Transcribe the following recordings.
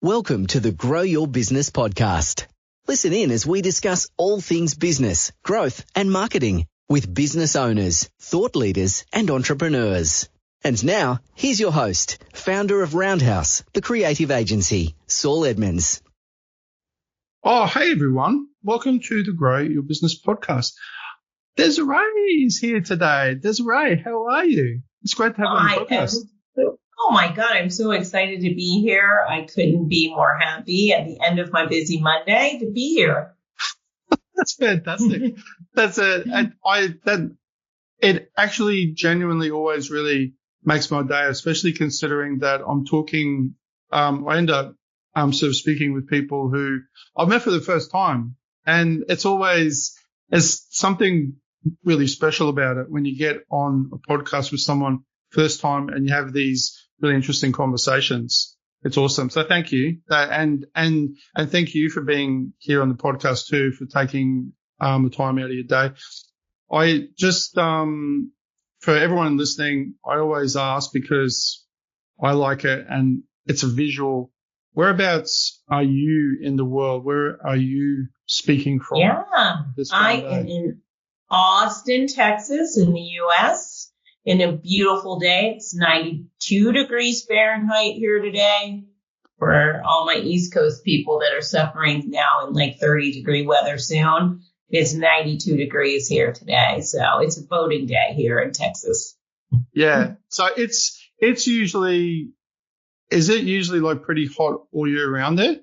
Welcome to the Grow Your Business podcast. Listen in as we discuss all things business, growth and marketing with business owners, thought leaders and entrepreneurs. And now, here's your host, founder of Roundhouse, the creative agency, Saul Edmonds. Oh, hey everyone. Welcome to the Grow Your Business podcast. Desiree is here today. Desiree, how are you? It's great to have you on the podcast. Oh my God, I'm so excited to be here. I couldn't be more happy at the end of my busy Monday to be here. That's fantastic. It actually genuinely always really makes my day, especially considering that I'm talking, I end up sort of speaking with people who I've met for the first time. And it's something really special about it when you get on a podcast with someone first time and you have these really interesting conversations. It's awesome. So thank you. And thank you for being here on the podcast too, for taking the time out of your day. I just, for everyone listening, I always ask because I like it and it's a visual. Whereabouts are you in the world? Where are you speaking from? Yeah, I am in Austin, Texas in the U.S. in a beautiful day. It's 92 degrees Fahrenheit here today. For all my East Coast people that are suffering now in like 30-degree weather soon, it's 92 degrees here today. So it's a boating day here in Texas. Yeah. So is it usually like pretty hot all year round there?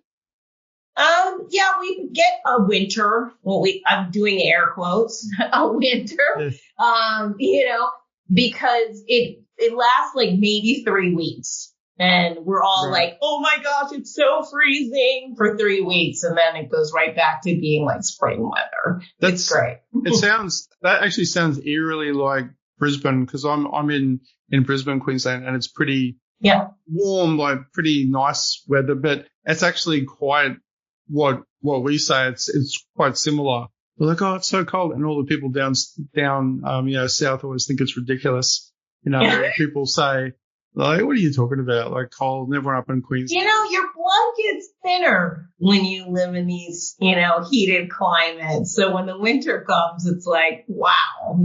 Yeah, we get a winter. Well, I'm doing air quotes, a winter. Yeah. Because it lasts like maybe 3 weeks. And we're all like, oh my gosh, it's so freezing for 3 weeks. And then it goes right back to being like spring weather. It's great. That actually sounds eerily like Brisbane, because I'm in Brisbane, Queensland, and it's pretty warm, like pretty nice weather, but it's actually quite what we say. It's quite similar. We're like, oh, it's so cold. And all the people down, south always think it's ridiculous. People say, like, what are you talking about? Like cold, never up in Queensland. Your blood gets thinner when you live in these, heated climates. So when the winter comes, it's like, wow,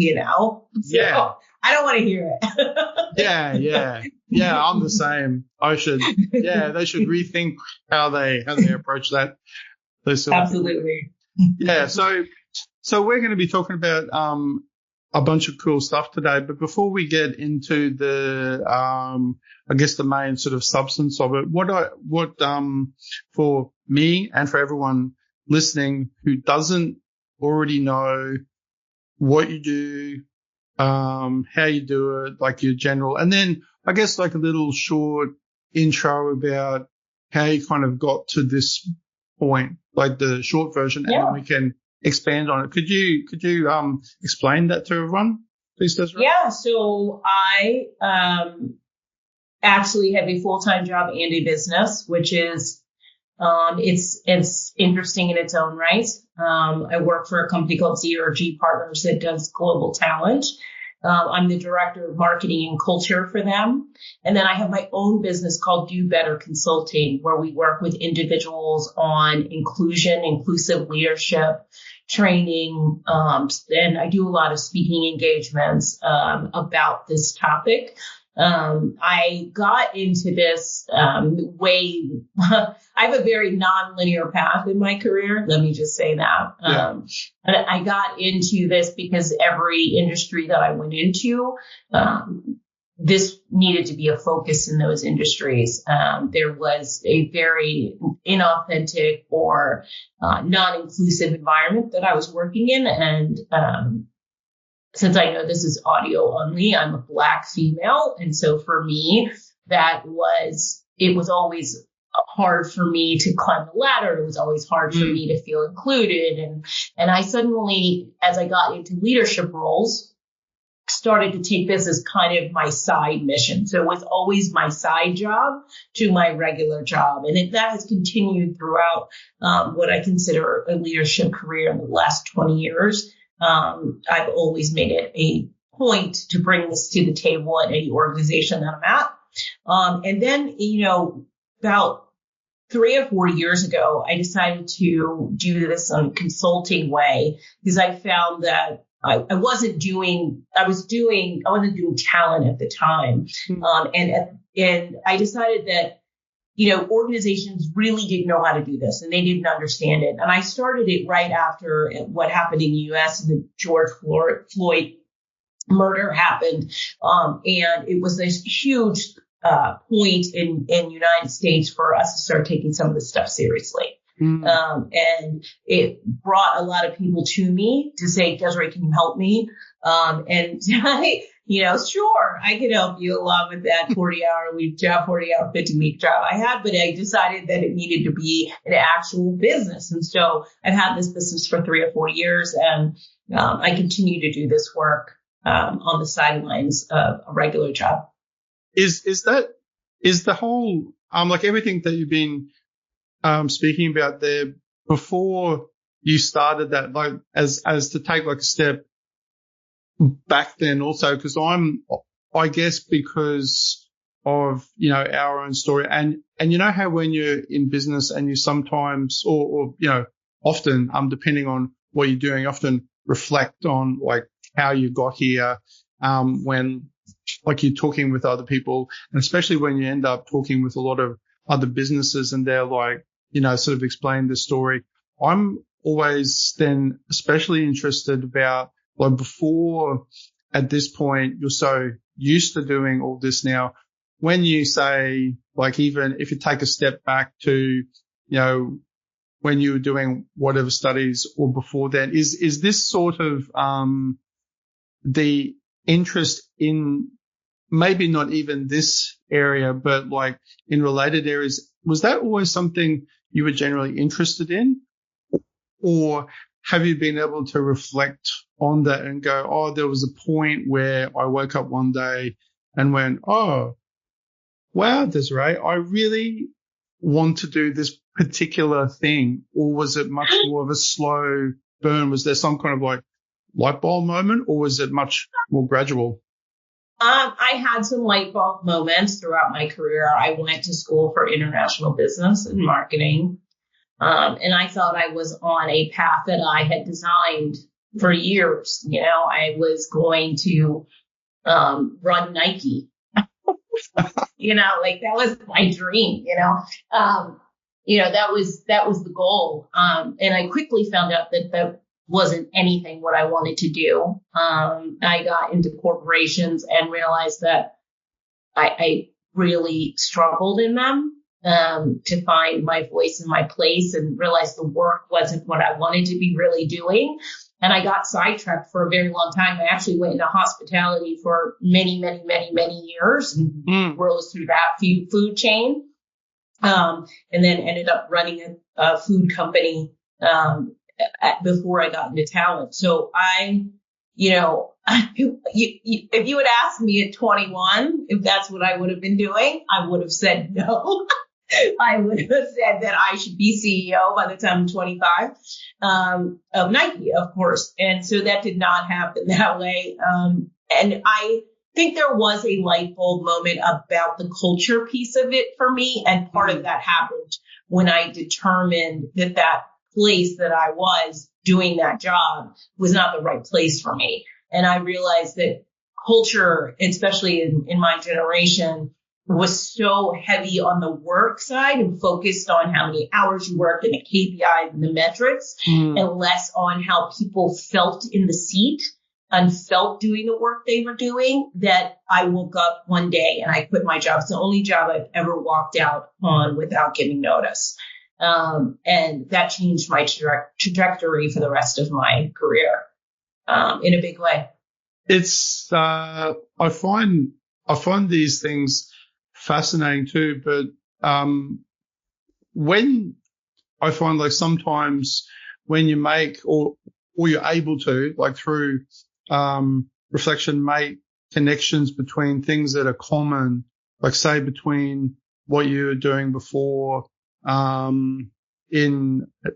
So I don't want to hear it. Yeah, I'm the same. They should rethink how they approach that. Absolutely. Yeah. So we're going to be talking about a bunch of cool stuff today. But before we get into the the main sort of substance of it, what for me and for everyone listening who doesn't already know what you do, how you do it, like your general, and then I guess like a little short intro about how you kind of got to this point, like the short version, and then we can expand on it. Could you explain that to everyone, please, Desiree? Yeah. So I actually have a full-time job and a business, which is it's interesting in its own right. I work for a company called ZRG Partners that does global talent. I'm the director of marketing and culture for them. And then I have my own business called Do Better Consulting, where we work with individuals on inclusion, inclusive leadership, training. And I do a lot of speaking engagements about this topic. I got into this I have a very non-linear path in my career. Let me just say that. And I got into this because every industry that I went into, this needed to be a focus in those industries. There was a very inauthentic or non-inclusive environment that I was working in. And since I know this is audio only, I'm a Black female. And so for me, it was always hard for me to climb the ladder. It was always hard for me to feel included. And I suddenly, as I got into leadership roles, started to take this as kind of my side mission. So it was always my side job to my regular job. And that has continued throughout what I consider a leadership career in the last 20 years. I've always made it a point to bring this to the table at any organization that I'm at. And then, about 3 or 4 years ago, I decided to do this in a consulting way because I found that I wasn't doing talent at the time. And I decided that, organizations really didn't know how to do this and they didn't understand it. And I started it right after what happened in the U.S. and the George Floyd murder happened. And it was this huge point in United States for us to start taking some of this stuff seriously. And it brought a lot of people to me to say, Desiree, can you help me? And I, sure, I can help you along with that 40-hour week job, 40-hour 50-week job I had, but I decided that it needed to be an actual business. And so I've had this business for 3 or 4 years, and I continue to do this work on the sidelines of a regular job. Is the whole, like everything that you've been speaking about there before you started that, like as to take like a step back then also, because I guess because of, our own story and how when you're in business and you sometimes or often, depending on what you're doing, often reflect on like how you got here, when like you're talking with other people, and especially when you end up talking with a lot of other businesses and they're like, sort of explain the story. I'm always then especially interested about like before at this point, you're so used to doing all this now. When you say like, even if you take a step back to, when you were doing whatever studies or before then, is this sort of, the interest in maybe not even this area, but like in related areas, was that always something you were generally interested in? Or have you been able to reflect on that and go, oh, there was a point where I woke up one day and went, oh, wow, Desiree, I really want to do this particular thing? Or was it much more of a slow burn? Was there some kind of like light bulb moment, or was it much more gradual? I had some light bulb moments throughout my career. I went to school for international business and marketing. And I thought I was on a path that I had designed for years. I was going to run Nike. Like that was my dream, that was the goal. And I quickly found out that wasn't anything what I wanted to do. I got into corporations and realized that I really struggled in them. To find my voice and my place, and realized the work wasn't what I wanted to be really doing. And I got sidetracked for a very long time. I actually went into hospitality for many, many, many, many years and rose through that food chain. And then ended up running a food company, before I got into talent. So if you had asked me at 21, if that's what I would have been doing, I would have said no. I would have said that I should be CEO by the time I'm 25, of Nike, of course. And so that did not happen that way. And I think there was a light bulb moment about the culture piece of it for me. And part of that happened when I determined that place that I was doing that job was not the right place for me. And I realized that culture, especially in my generation, was so heavy on the work side and focused on how many hours you work and the KPIs and the metrics, and less on how people felt in the seat and felt doing the work they were doing, that I woke up one day and I quit my job. It's the only job I've ever walked out on without giving notice. And that changed my trajectory for the rest of my career, in a big way. It's, I find these things fascinating too, but, when I find like sometimes when you make or you're able to, like through, reflection, make connections between things that are common, like say between what you were doing before, in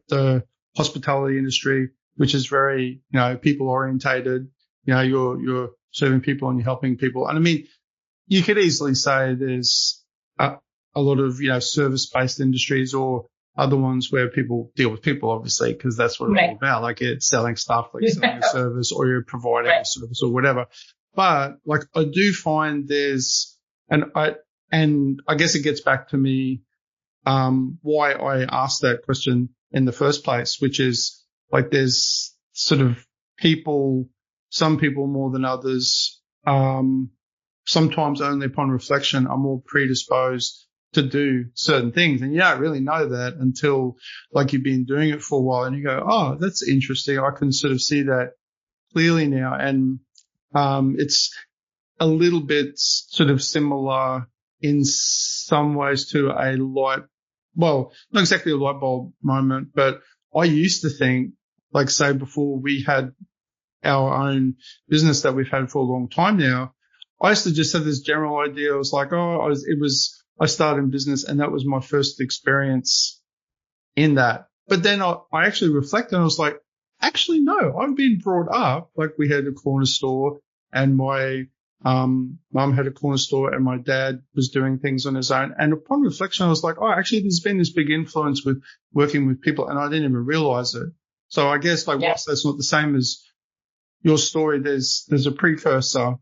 the hospitality industry, which is very, people orientated, you're serving people and you're helping people. And I mean, you could easily say there's a a lot of, service-based industries or other ones where people deal with people, obviously, because that's what it's all about. Like it's selling stuff, like selling a service, or you're providing a service or whatever. But like I do find and I guess it gets back to me, why I asked that question in the first place, which is like there's sort of some people more than others, sometimes only upon reflection are more predisposed to do certain things. And you don't really know that until like you've been doing it for a while and you go, oh, that's interesting. I can sort of see that clearly now. And, it's a little bit sort of similar in some ways to not exactly a light bulb moment, but I used to think, like say before we had our own business that we've had for a long time now, I used to just have this general idea. I was like, I started in business and that was my first experience in that. But then I actually reflected and I was like, actually, no, I've been brought up, like we had a corner store and my mum had a corner store and my dad was doing things on his own. And upon reflection, I was like, oh, actually, there's been this big influence with working with people and I didn't even realize it. So I guess whilst that's not the same as your story, there's a precursor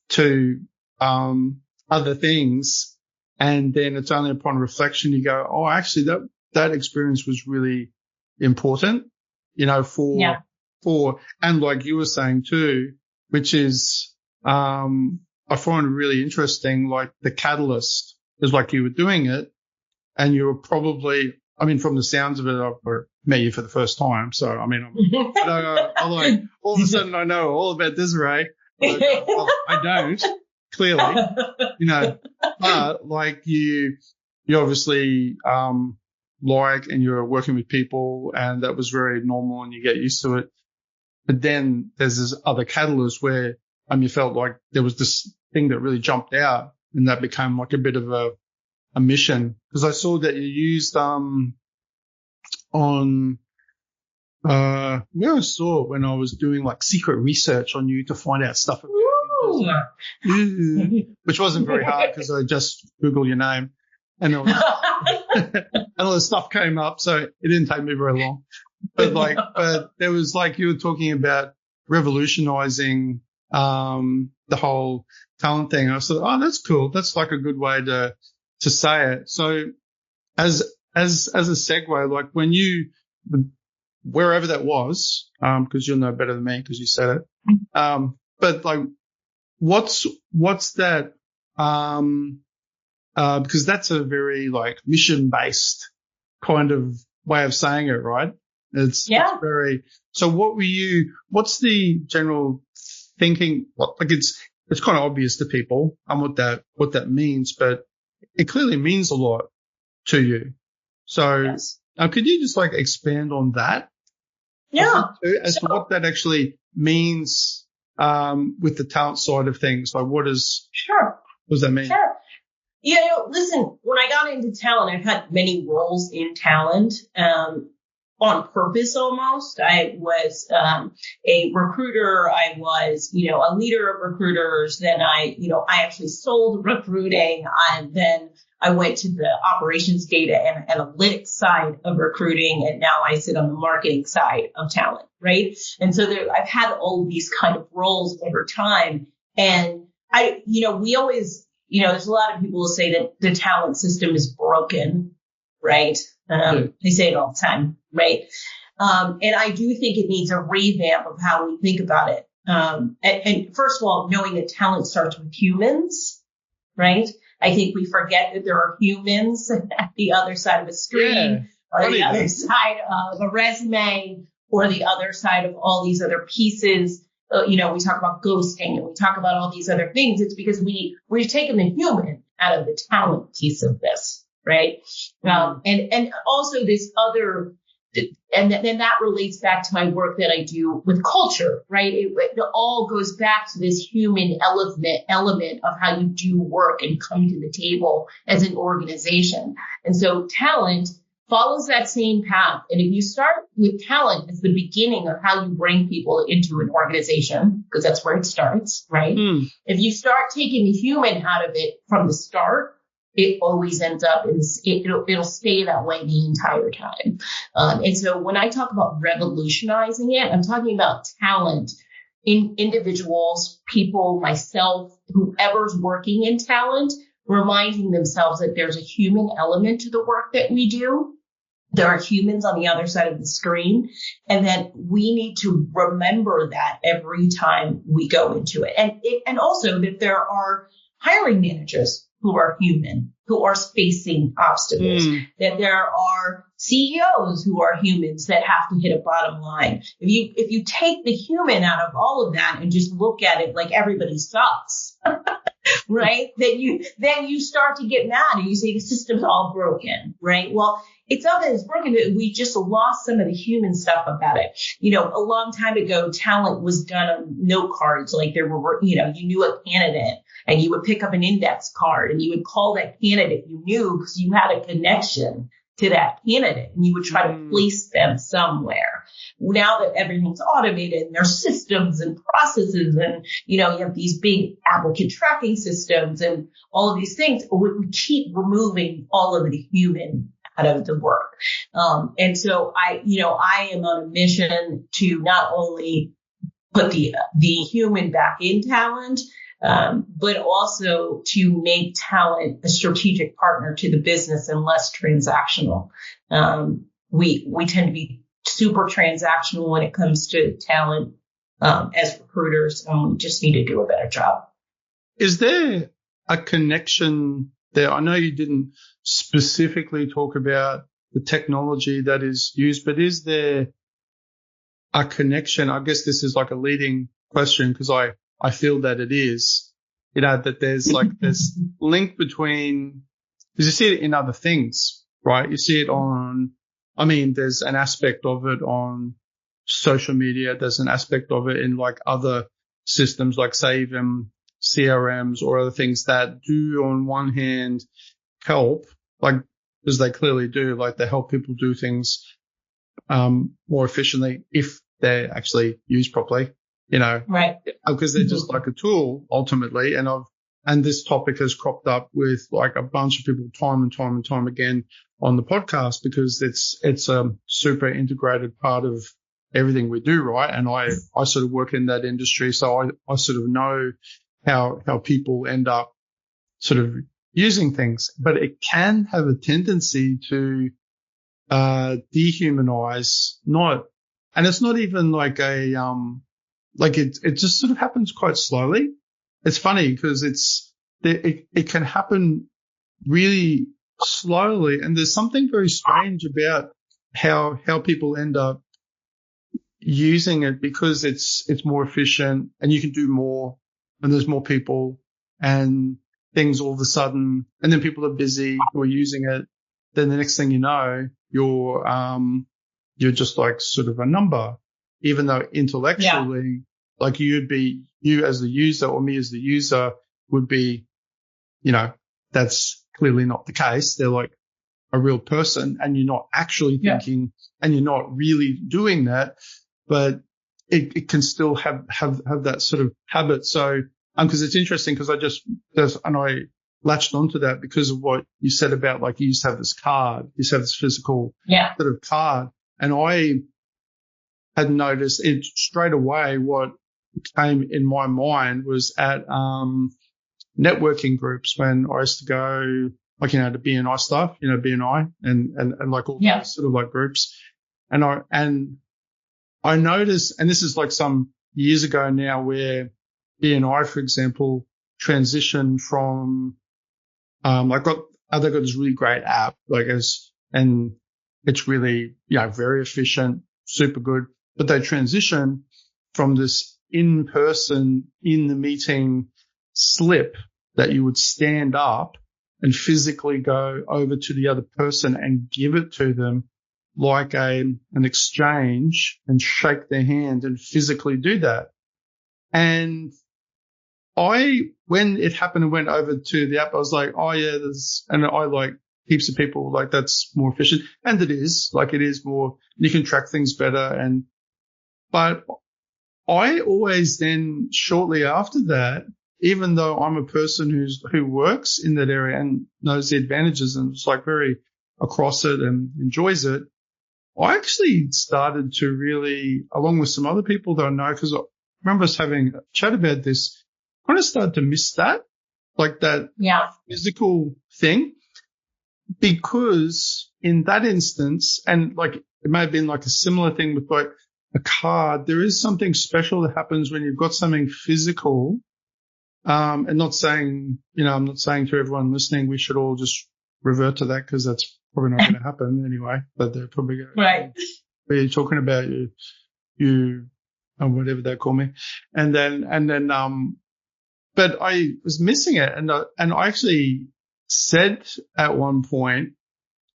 to other things, and then it's only upon reflection you go, oh, actually that experience was really important, for and like you were saying too, which is I find it really interesting, like the catalyst is like you were doing it and you were probably, I mean, from the sounds of it, I've met you for the first time, so I mean, I'm like all of a sudden I know all about Desiree. I don't, clearly, but like you obviously, and you're working with people and that was very normal and you get used to it. But then there's this other catalyst where, you felt like there was this thing that really jumped out and that became like a bit of a mission. Cause I saw that you used, where I saw it when I was doing like secret research on you to find out stuff about you, which wasn't very hard because I just Googled your name and all the stuff came up, so it didn't take me very long. But there was like you were talking about revolutionizing the whole talent thing. I thought, oh, that's cool. That's like a good way to say it. So as a segue, like when you wherever that was, because you'll know better than me because you said it. But like, what's that? Because that's a very like mission-based kind of way of saying it, right? It's very. So what's the general thinking? Like it's kind of obvious to people what that means, but it clearly means a lot to you. So could you just like expand on that? Yeah. As to what that actually means with the talent side of things. Like what does that mean? Sure. Listen, when I got into talent, I've had many roles in talent on purpose almost. I was a recruiter. I was, a leader of recruiters. Then I actually sold recruiting. Then I went to the operations data and analytics side of recruiting, and now I sit on the marketing side of talent, right? And so I've had all of these kind of roles over time. And we always, there's a lot of people who say that the talent system is broken, right? They say it all the time, right? And I do think it needs a revamp of how we think about it. And first of all, knowing that talent starts with humans, right? I think we forget that there are humans at the other side of a screen or the other side of a resume or the other side of all these other pieces. We talk about ghosting and we talk about all these other things. It's because we've taken the human out of the talent piece of this, right? And also this other, and then that relates back to my work that I do with culture, right? It all goes back to this human element of how you do work and come to the table as an organization. And so talent follows that same path. And if you start with talent as the beginning of how you bring people into an organization, because that's where it starts, right? If you start taking the human out of it from the start, it always ends up it'll stay that way the entire time. And so when I talk about revolutionizing it, I'm talking about talent in individuals, people, myself, whoever's working in talent, reminding themselves that there's a human element to the work that we do. There are humans on the other side of the screen, and that we need to remember that every time we go into it. And also that there are hiring managers who are human, who are facing obstacles, that there are CEOs who are humans that have to hit a bottom line. If you take the human out of all of that and just look at it like everybody sucks, right? Then you start to get mad and you say the system's all broken, right? Well, it's not that it's broken, but we just lost some of the human stuff about it. A long time ago, talent was done on note cards. Like there were, you knew a candidate and you would pick up an index card and you would call that candidate you knew because you had a connection to that candidate and you would try to place them somewhere. Now that everything's automated and there's systems and processes and, you have these big applicant tracking systems and all of these things, we keep removing all of the human out of the work. And so I am on a mission to not only put the human back in talent, but also to make talent a strategic partner to the business and less transactional. We tend to be super transactional when it comes to talent as recruiters, and we just need to do a better job. Is there a connection there? I know you didn't specifically talk about the technology that is used, but is there a connection? I guess this is like a leading question because I feel that it is, that there's like this link between, because you see it in other things, right? You see it there's an aspect of it on social media. There's an aspect of it in like other systems, like say even CRMs or other things that do on one hand help, like, because they clearly do, like they help people do things, more efficiently if they're actually used properly. Right. Because they're just like a tool ultimately. And this topic has cropped up with like a bunch of people time and time again on the podcast because it's a super integrated part of everything we do, right? And I sort of work in that industry. So I sort of know how people end up sort of using things, but it can have a tendency to, dehumanize, and it's not even like it just sort of happens quite slowly. It's funny because it can happen really slowly. And there's something very strange about how people end up using it because it's more efficient and you can do more and there's more people and things all of a sudden, and then people are busy who are using it. Then the next thing you know, you're just like sort of a number, even though intellectually, like you as the user or me as the user would be, that's clearly not the case. They're like a real person and you're not actually thinking and you're not really doing that, but it can still have that sort of habit. So, because it's interesting because I latched onto that because of what you said about like you used to have this card, you used to have this physical sort of card. And I had noticed it straight away. What came in my mind was at networking groups when I used to go, like, to BNI stuff, BNI and like all those sort of like groups. And I noticed, and this is like some years ago now, where BNI, for example, transitioned from, they've got this really great app, and it's really, very efficient, super good, but they transitioned from this in-person, in the meeting slip that you would stand up and physically go over to the other person and give it to them like an exchange and shake their hand and physically do that. And when it happened and went over to the app, I was like, oh yeah, and I like heaps of people like that's more efficient. And it is more, you can track things better. But I always then shortly after that even though I'm a person who works in that area and knows the advantages and is like very across it and enjoys it, I actually started to really, along with some other people that I know, because I remember us having a chat about this, I kind of started to miss that, like that physical thing, because in that instance, and like it may have been like a similar thing with like a car, there is something special that happens when you've got something physical. And not saying, I'm not saying to everyone listening, we should all just revert to that, because that's probably not going to happen anyway, but they're probably going to. Right. Where you're talking about you, whatever they call me. And then, but I was missing it. And I actually said at one point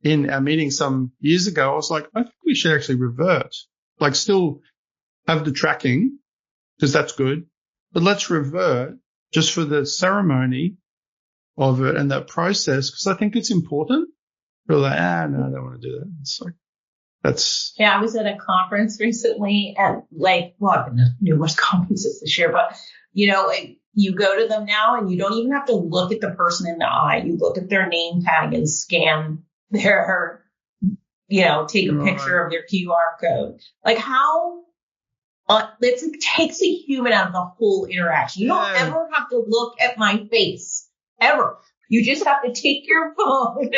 in our meeting some years ago, I was like, I think we should actually revert, like still have the tracking, because that's good, but let's revert just for the ceremony of it and that process, because I think it's important. We're like, no, I don't want to do that. It's like, that's. Yeah, I was at a conference recently, and I've been to numerous conferences this year, but you go to them now and you don't even have to look at the person in the eye. You look at their name tag and scan their, take a picture of their QR code. Like how it takes a human out of the whole interaction. You don't ever have to look at my face, ever. You just have to take your phone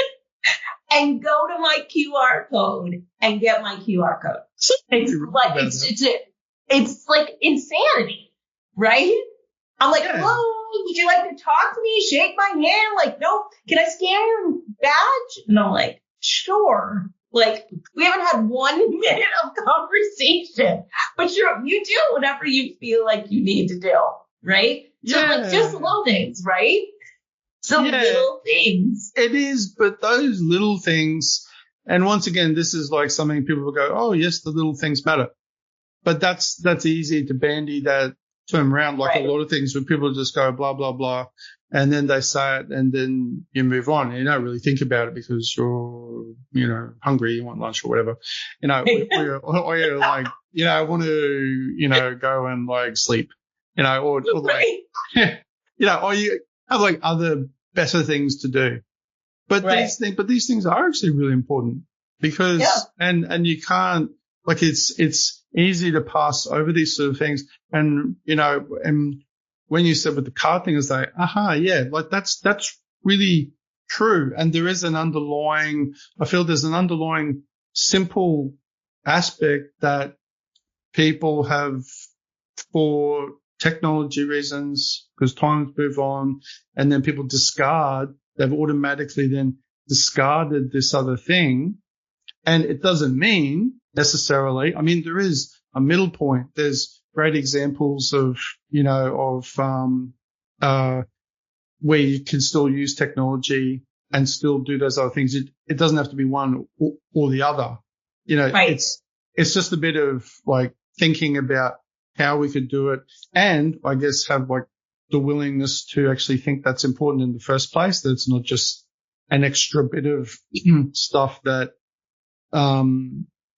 and go to my QR code and get my QR code. It's like insanity, right? I'm like, hello, would you like to talk to me? Shake my hand? Like, no, can I scan your badge? And I'm like, sure. Like, we haven't had 1 minute of conversation, but you do whatever you feel like you need to do, right? So like just little things, right? Little things. It is, but those little things, and once again, this is like something people will go, oh yes, the little things matter. But that's easy to bandy that term around, like a lot of things where people just go blah, blah, blah, and then they say it and then you move on and you don't really think about it because you're, hungry, you want lunch or whatever, or you're like, I want to, go and like sleep, or like, or you have like other better things to do. But these things are actually really important because, and you can't, like it's easy to pass over these sort of things. And, and when you said with the car thing, it's like, like that's really true. And there is I feel there's an underlying simple aspect that people have, for technology reasons, because times move on and then people they've automatically then discarded this other thing. And it doesn't mean necessarily, there is a middle point. There's great examples of, where you can still use technology and still do those other things. It doesn't have to be one or the other. It's just a bit of like thinking about how we could do it, and I guess have like the willingness to actually think that's important in the first place, that it's not just an extra bit of stuff that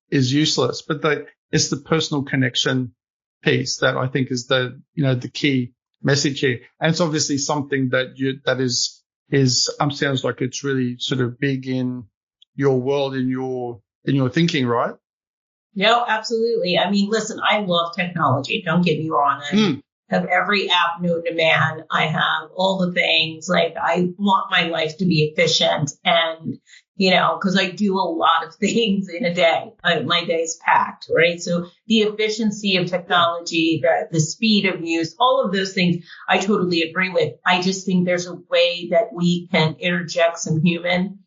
is useless, but it's the personal connection piece that I think is the key message here. And it's obviously something that is sounds like it's really sort of big in your world, in your thinking, right? No, absolutely. Listen, I love technology. Don't get me wrong. I have every app known to man. I have all the things. Like, I want my life to be efficient and, because I do a lot of things in a day. My day is packed, right? So the efficiency of technology, the speed of use, all of those things, I totally agree with. I just think there's a way that we can interject some human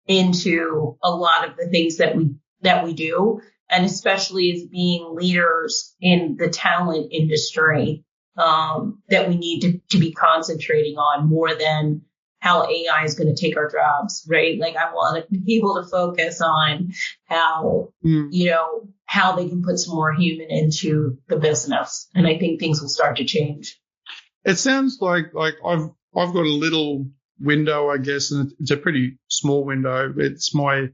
into a lot of the things that we do. And especially as being leaders in the talent industry, that we need to be concentrating on more than how AI is going to take our jobs, right? Like, I want people to focus on how, how they can put some more human into the business. And I think things will start to change. It sounds like I've got a little window, I guess, and it's a pretty small window. It's my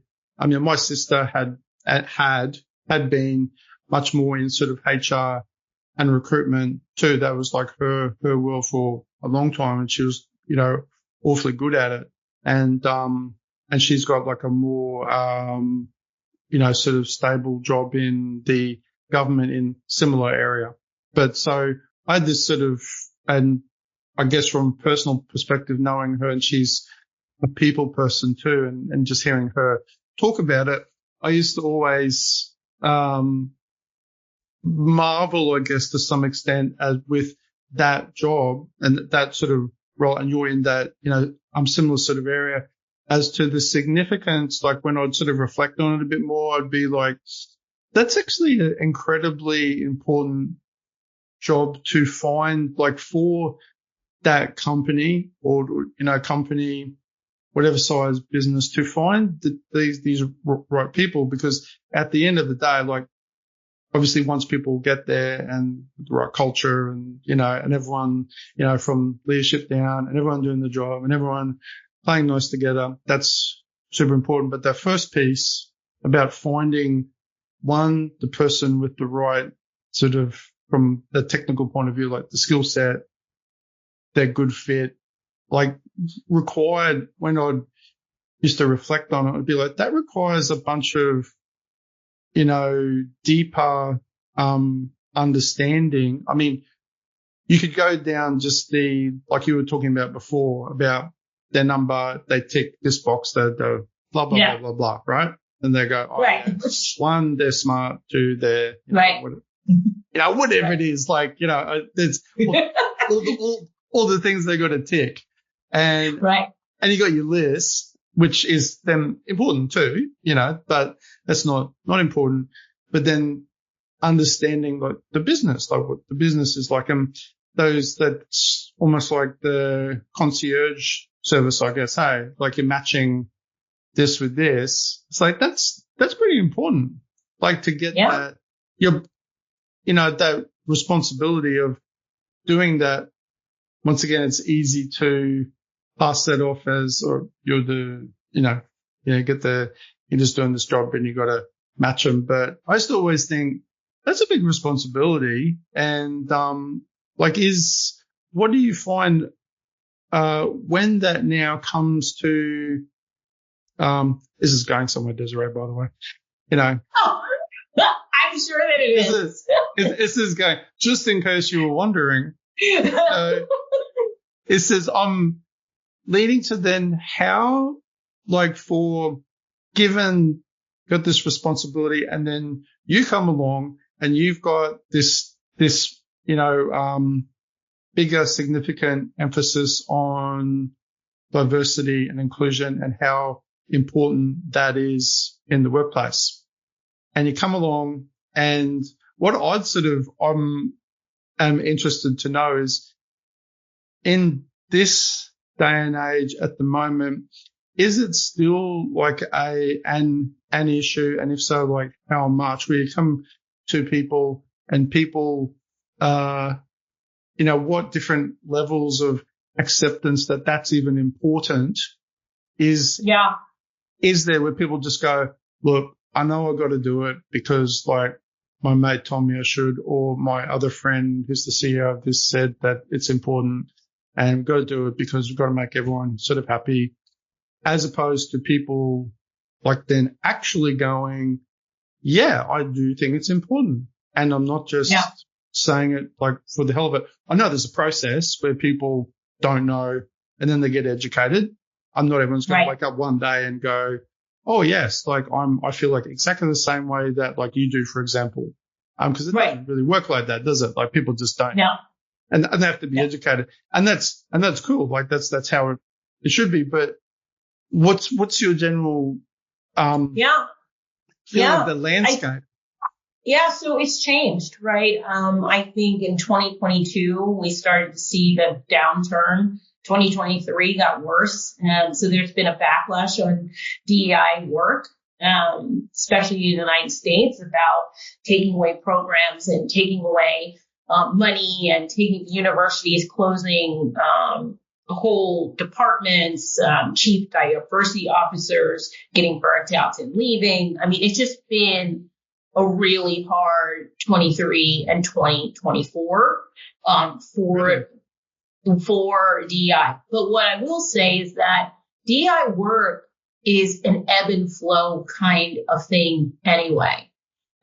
sister had been much more in sort of HR and recruitment too. That was like her world for a long time, and she was, awfully good at it. And she's got like a more, sort of stable job in the government in similar area. But so I had this sort of, and I guess from personal perspective, knowing her, and she's a people person too, and just hearing her talk about it, I used to always, marvel, I guess, to some extent, as with that job and that sort of role, and you're in that, similar sort of area, as to the significance. Like when I'd sort of reflect on it a bit more, I'd be like, that's actually an incredibly important job to find, like for that company or, company, whatever size business, to find these right people, because at the end of the day, like, obviously once people get there and the right culture and, and everyone, from leadership down and everyone doing the job and everyone playing nice together, that's super important. But that first piece about finding the person with the right sort of, from the technical point of view, like the skill set, their good fit, like required, when I used to reflect on it, I'd be like, that requires a bunch of, deeper, understanding. I mean, you could go down just like you were talking about before, about their number, they tick this box, they blah, blah, blah, blah, blah, right? And they go, right. Yeah, one, they're smart, two, they're, right. Whatever right. it is, like, there's all the things they got to tick. And, right. And you got your list, which is then important too, but that's not important. But then understanding like the business, like what the business is like, that's almost like the concierge service, I guess. Hey, like you're matching this with this. It's like, that's pretty important. Like to get that, that responsibility of doing that. Once again, it's easy to pass that off as, or you're the, you're just doing this job and you got to match them. But I used to always think that's a big responsibility. And, what do you find, when that now comes to, this is going somewhere, Desiree, by the way, Oh, I'm sure that it is. This is going, just in case you were wondering, it says, I'm leading to then how, like got this responsibility, and then you come along and you've got this, bigger significant emphasis on diversity and inclusion and how important that is in the workplace. And you come along, and what I'm interested to know is, in this day and age at the moment, is it still like an issue? And if so, like how much? Where you come to people and people, what different levels of acceptance that's even important is there, where people just go, look, I know I got to do it because like my mate told me I should, or my other friend who's the CEO of this said that it's important, and we've got to do it because we've got to make everyone sort of happy, as opposed to people like then actually going, yeah, I do think it's important. And I'm not just saying it like for the hell of it. I know there's a process where people don't know and then they get educated. Not everyone's going to wake up one day and go, oh yes, like I feel like exactly the same way that like you do, for example. Cause it doesn't really work like that, does it? Like people just don't. No. And they have to be educated. And that's cool. Like that's how it should be. But what's your general, feeling of the landscape? So it's changed, right? I think in 2022, we started to see the downturn. 2023 got worse. And so there's been a backlash on DEI work, especially in the United States, about taking away programs and taking away money, and taking universities closing whole departments, chief diversity officers getting burnt out and leaving. I mean, it's just been a really hard 23 and 2024 for for DEI. But what I will say is that DEI work is an ebb and flow kind of thing anyway.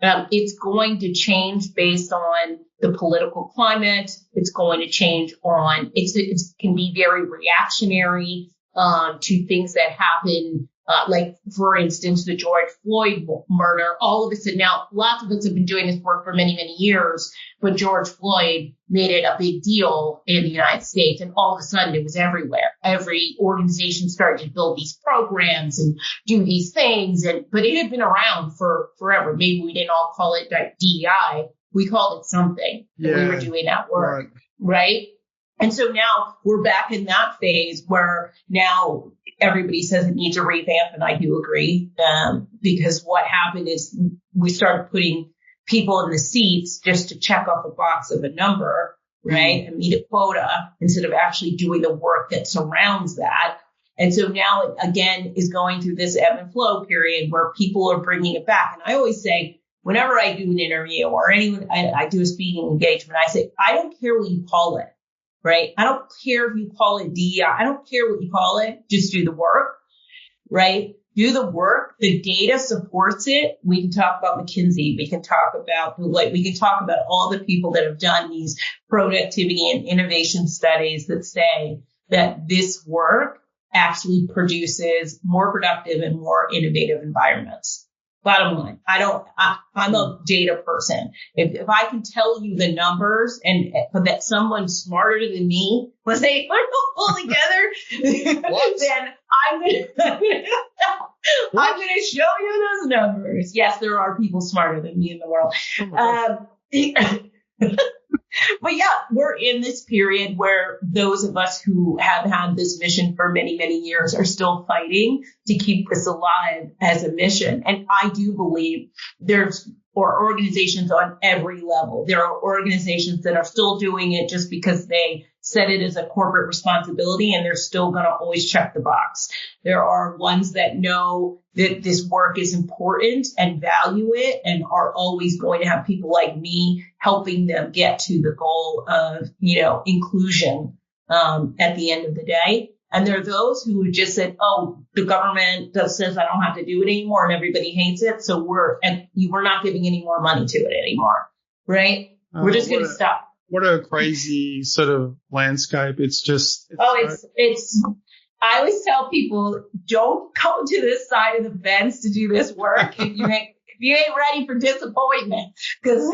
It's going to change based on the political climate. It's going to change on, it can be very reactionary to things that happen. Like, for instance, the George Floyd murder. All of us, and now lots of us have been doing this work for many, many years, but George Floyd made it a big deal in the United States. And all of a sudden it was everywhere. Every organization started to build these programs and do these things. But it had been around for forever. Maybe we didn't all call it DEI. We called it something that we were doing that work. Right. And so now we're back in that phase where now everybody says it needs a revamp. And I do agree, because what happened is we started putting people in the seats just to check off a box of a number, right? And meet a quota instead of actually doing the work that surrounds that. And so now it again is going through this ebb and flow period where people are bringing it back. And I always say, whenever I do an interview or anyone, I do a speaking engagement, I say, I don't care what you call it. Right? I don't care if you call it DEI. I don't care what you call it. Just do the work, right? Do the work. The data supports it. We can talk about McKinsey. We can talk about Deloitte. We can talk about all the people that have done these productivity and innovation studies that say that this work actually produces more productive and more innovative environments. Bottom line, I'm a data person. If I can tell you the numbers but that someone smarter than me was able to pull together, then I'm going to show you those numbers. Yes, there are people smarter than me in the world. But yeah, we're in this period where those of us who have had this mission for many, many years are still fighting to keep this alive as a mission. And I do believe there's organizations on every level. There are organizations that are still doing it just because they set it as a corporate responsibility and they're still going to always check the box. There are ones that know that this work is important and value it and are always going to have people like me helping them get to the goal of, inclusion at the end of the day. And there are those who just said, oh, the government says I don't have to do it anymore and everybody hates it. So we're not giving any more money to it anymore. Right? We're just going to stop. What a crazy sort of landscape. I always tell people, don't come to this side of the fence to do this work if you ain't ready for disappointment, because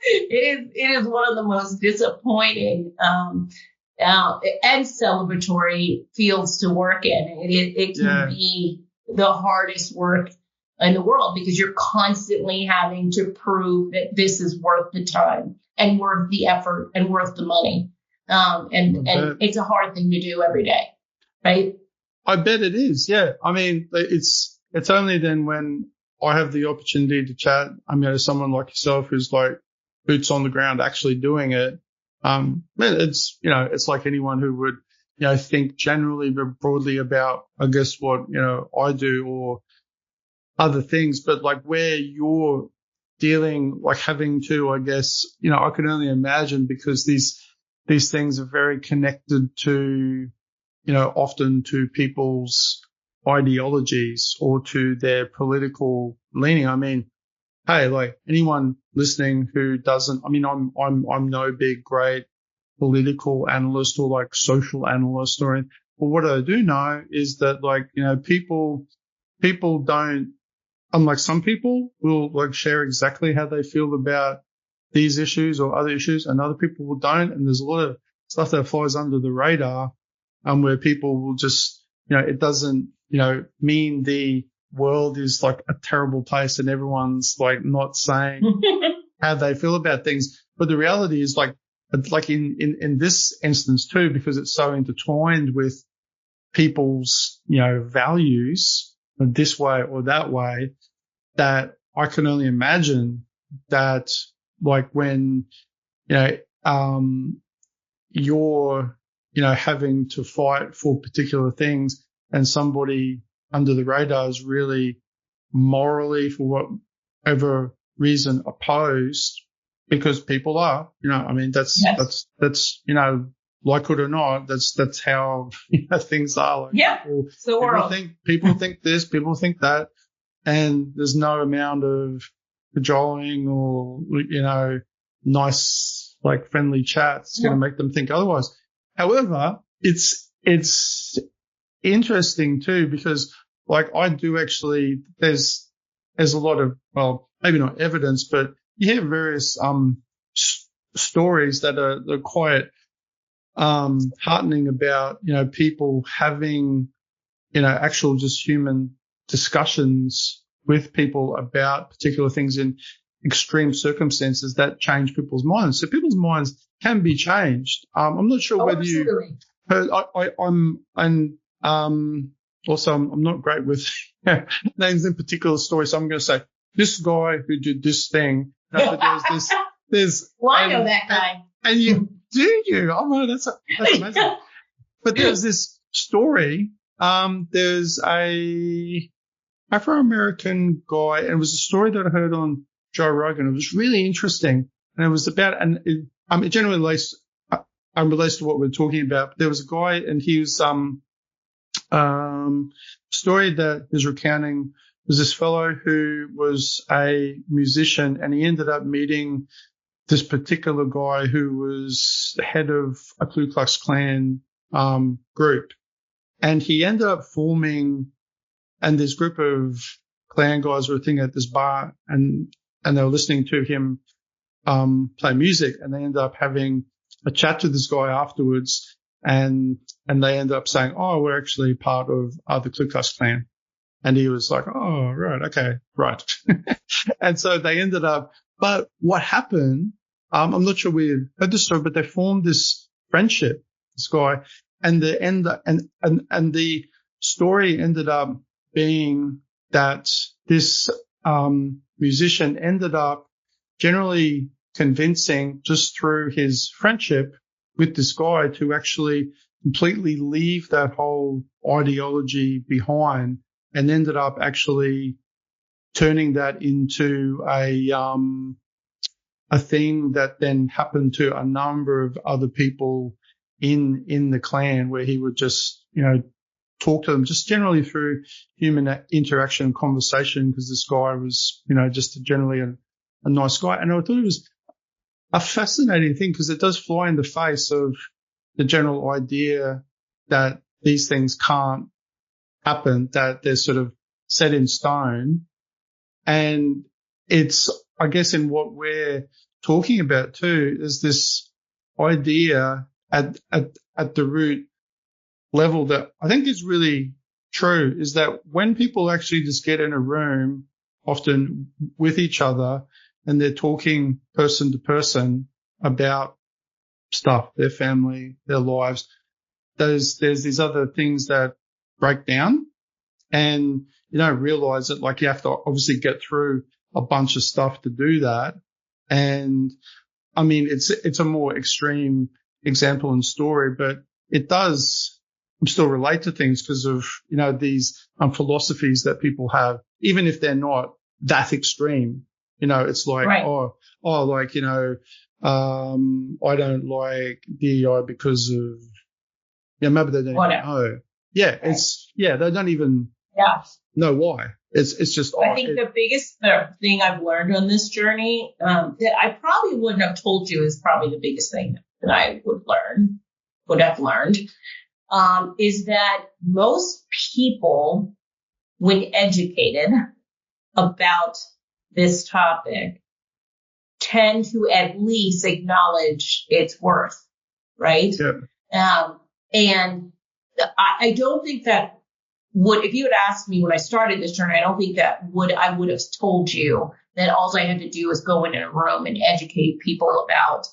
it is one of the most disappointing and celebratory fields to work in. It can be the hardest work in the world because you're constantly having to prove that this is worth the time and worth the effort and worth the money. And it's a hard thing to do every day, right? I bet it is. Yeah. I mean, it's only then when I have the opportunity to chat, someone like yourself who's like boots on the ground actually doing it. It's like anyone who would, think generally but broadly about, I guess, what, I do or other things, but like where you're dealing, like having to, I guess, I can only imagine because these things are very connected to, often to people's ideologies or to their political leaning. I mean, hey, like anyone listening who doesn't, I'm no big, great political analyst or like social analyst or anything. But what I do know is that like, people don't, unlike some people will like share exactly how they feel about these issues or other issues and other people don't. And there's a lot of stuff that flies under the radar, where people will just, it doesn't, mean the world is like a terrible place and everyone's like not saying how they feel about things. But the reality is like in this instance too, because it's so intertwined with people's, values this way or that way, that I can only imagine that like when, you're, having to fight for particular things and somebody under the radar is really morally, for whatever reason, opposed, because people are, that's like it or not, that's how things are. Like yeah. people think this, people think that, and there's no amount of cajoling or nice like friendly chats going to make them think otherwise. However, it's interesting too because like I do actually there's a lot of, well, maybe not evidence, but you hear various stories that are quite heartening about people having actual just human discussions with people about particular things in extreme circumstances that change people's minds. So people's minds can be changed. I'm not sure whether absolutely. you heard. Also I'm not great with names in particular stories, so I'm going to say this guy who did this thing. But there's well, I know that guy. And you do. Oh no, that's amazing. But there's this story. There's a Afro-American guy, and it was a story that I heard on Joe Rogan. It was really interesting, and it was about, and it generally relates to what we're talking about. But there was a guy, and he was story that is recounting was this fellow who was a musician, and he ended up meeting this particular guy who was the head of a Ku Klux Klan group, and he ended up forming. And this group of Klan guys were a thing at this bar, and they were listening to him play music, and they ended up having a chat to this guy afterwards, and they ended up saying, "Oh, we're actually part of the Ku Klux Klan," and he was like, "Oh, right, okay, right," and so they ended up. But what happened? I'm not sure we heard the story, but they formed this friendship, this guy, and the story ended up being that this musician ended up generally convincing, just through his friendship with this guy, to actually completely leave that whole ideology behind, and ended up actually turning that into a thing that then happened to a number of other people in the Klan, where he would just talk to them just generally through human interaction and conversation, because this guy was, just generally a nice guy. And I thought it was a fascinating thing, because it does fly in the face of the general idea that these things can't happen, that they're sort of set in stone. And it's, I guess, in what we're talking about too, is this idea at the root level that I think is really true, is that when people actually just get in a room, often with each other, and they're talking person to person about stuff, their family, their lives, there's these other things that break down, and you don't realize it. Like, you have to obviously get through a bunch of stuff to do that. And I mean, it's a more extreme example and story, but it does still relate to things because of, these philosophies that people have, even if they're not that extreme. It's like, right. I don't like DEI because of, maybe they don't even know. Yeah, right. They don't even know why. It's just. I think the biggest thing I've learned on this journey that I probably wouldn't have told you is probably the biggest thing that I would have learned, is that most people, when educated about this topic, tend to at least acknowledge its worth, right? Yeah. And I don't think that if you had asked me when I started this journey, I don't think that I would have told you that all I had to do was go in a room and educate people about,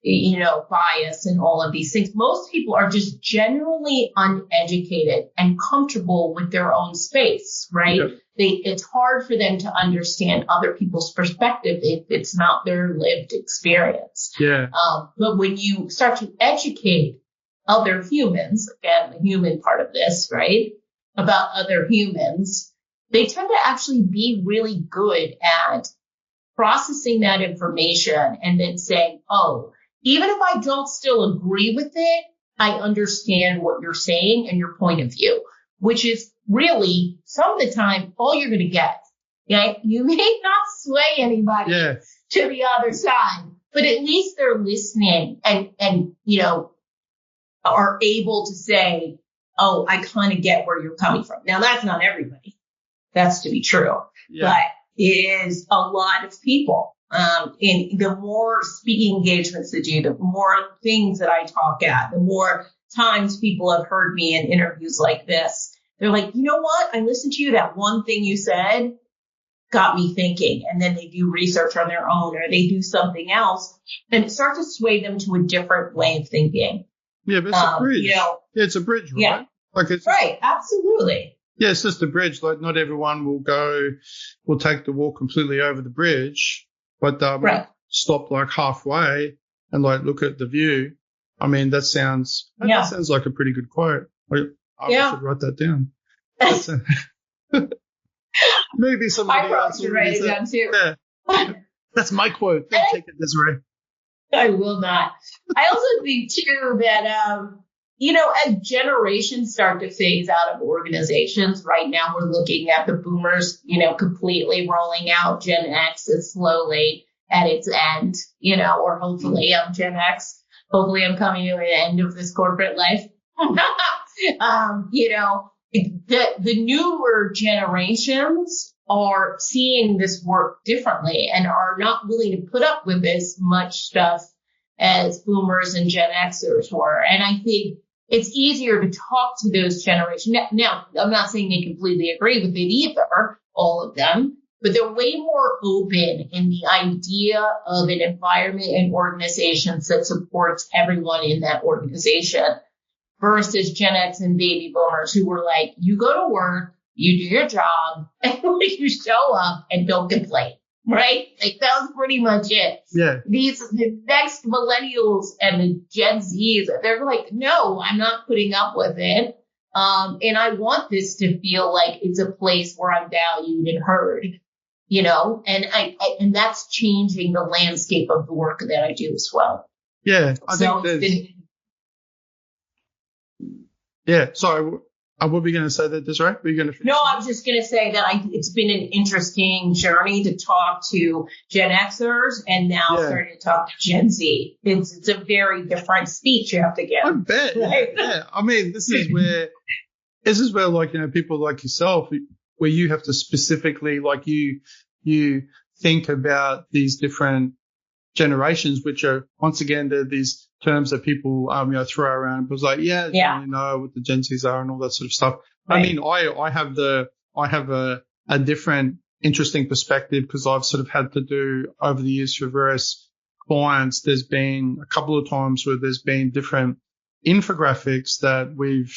bias and all of these things. Most people are just generally uneducated and comfortable with their own space, right? Yeah. It's hard for them to understand other people's perspective if it's not their lived experience. Yeah. But when you start to educate other humans, again, the human part of this, right, about other humans, they tend to actually be really good at processing that information and then saying, oh, even if I don't still agree with it, I understand what you're saying and your point of view, which is really some of the time all you're going to get. Okay? You may not sway anybody to the other side, but at least they're listening and, you know, are able to say, oh, I kind of get where you're coming from. Now, that's not everybody. That's to be true. Yeah. But it is a lot of people. And the more speaking engagements that do, the more things that I talk at, the more times people have heard me in interviews like this. They're like, you know what? I listened to you. That one thing you said got me thinking. And then they do research on their own or they do something else. And it starts to sway them to a different way of thinking. Yeah, but it's a bridge. You know, it's a bridge, right? Yeah. Like it's right. Absolutely. Yeah, it's just a bridge. Like not everyone will take the walk completely over the bridge, but stop like halfway and like look at the view. I mean, that sounds like a pretty good quote. I should write that down. Maybe somebody else will write it down too. Yeah. That's my quote. Take it, Desiree. I will not. I also think too that you know, as generations start to phase out of organizations, right now we're looking at the boomers, you know, completely rolling out. Gen X is slowly at its end, you know, or hopefully I'm Gen X. Hopefully I'm coming to the end of this corporate life. You know, the newer generations are seeing this work differently and are not willing to put up with as much stuff as boomers and Gen Xers were. And I think it's easier to talk to those generations. Now, I'm not saying they completely agree with it either, all of them, but they're way more open in the idea of an environment and organizations that supports everyone in that organization versus Gen X and baby boomers who were like, you go to work, you do your job, and you show up and don't complain. Right? Like that was pretty much it. Yeah. The next millennials and the Gen Zs, they're like, no, I'm not putting up with it. And I want this to feel like it's a place where I'm valued and heard, you know, and that's changing the landscape of the work that I do as well. Yeah. Sorry. What were we going to say that, Desiree? Were you going to finish? No, I was just going to say that it's been an interesting journey to talk to Gen Xers and now starting to talk to Gen Z. It's a very different speech you have to give. I bet. Right? Yeah. I mean, this is where like, you know, people like yourself, where you have to specifically, like you think about these different generations, which are once again, they're these terms that people, you know, throw around. It was like, you know what the Gen Zs are and all that sort of stuff. Right. I mean, I have a different interesting perspective because I've sort of had to do over the years for various clients. There's been a couple of times where there's been different infographics that we've,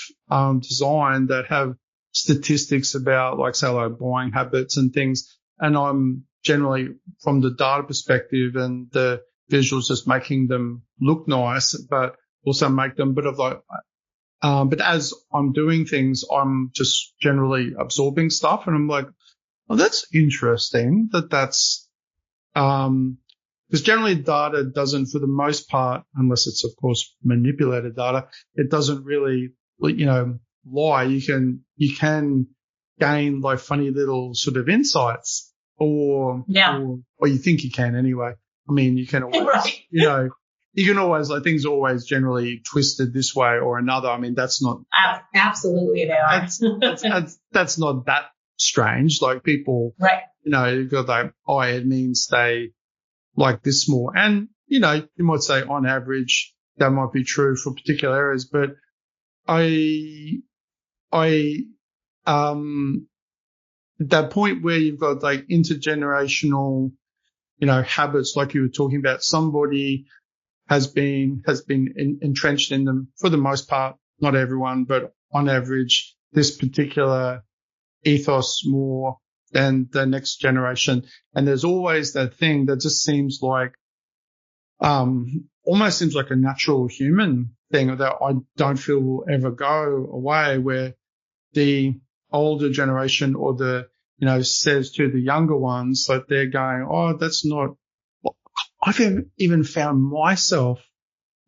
designed that have statistics about like, say, like buying habits and things. And I'm generally from the data perspective and the visuals just making them look nice, but also make them a bit of like, but as I'm doing things, I'm just generally absorbing stuff and I'm like, oh, that's interesting that's, because generally data doesn't, for the most part, unless it's of course manipulated data, it doesn't really, you know, lie. You can gain like funny little sort of insights or you think you can anyway. I mean, you can always, you know, you can always, like, things are always generally twisted this way or another. I mean, that's not. Absolutely, they are. That's not that strange. Like, people, you know, you've got like, oh, it means they like this more. And, you know, you might say on average that might be true for particular areas, but that point where you've got like intergenerational, you know, habits, like you were talking about, somebody has been entrenched in them for the most part, not everyone, but on average, this particular ethos more than the next generation. And there's always that thing that just seems like, almost seems like a natural human thing that I don't feel will ever go away, where the older generation or the, you know, says to the younger ones that they're going, oh, that's not, I've even found myself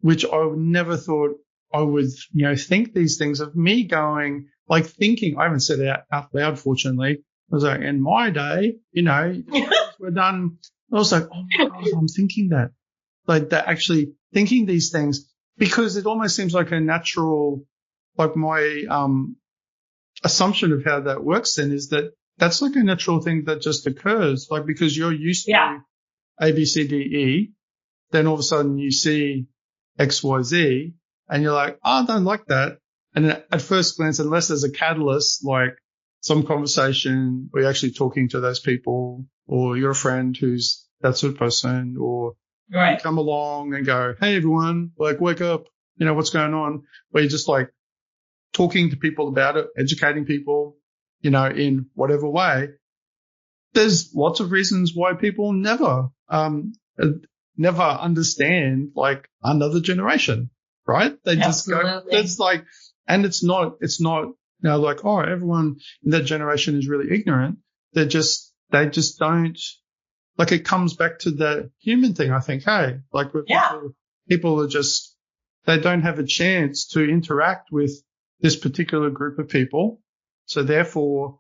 which I never thought I would, think these things of me going, like thinking, I haven't said it out loud, fortunately. I was like, in my day, we're done. I was like, oh my God, I'm thinking that. Like that actually thinking these things, because it almost seems like a natural, like my assumption of how that works then is that that's like a natural thing that just occurs, like because you're used to A, B, C, D, E, then all of a sudden you see X, Y, Z, and you're like, oh, I don't like that. And at first glance, unless there's a catalyst, like some conversation where you're actually talking to those people, or you're a friend who's that sort of person, or you come along and go, hey, everyone, like, wake up, what's going on? Where you're just like talking to people about it, educating people, in whatever way. There's lots of reasons why people never understand like another generation, right? They just go, it's like, and it's not, like, oh, everyone in that generation is really ignorant. They just don't, like, it comes back to the human thing, I think, hey, like people are just, they don't have a chance to interact with this particular group of people. So therefore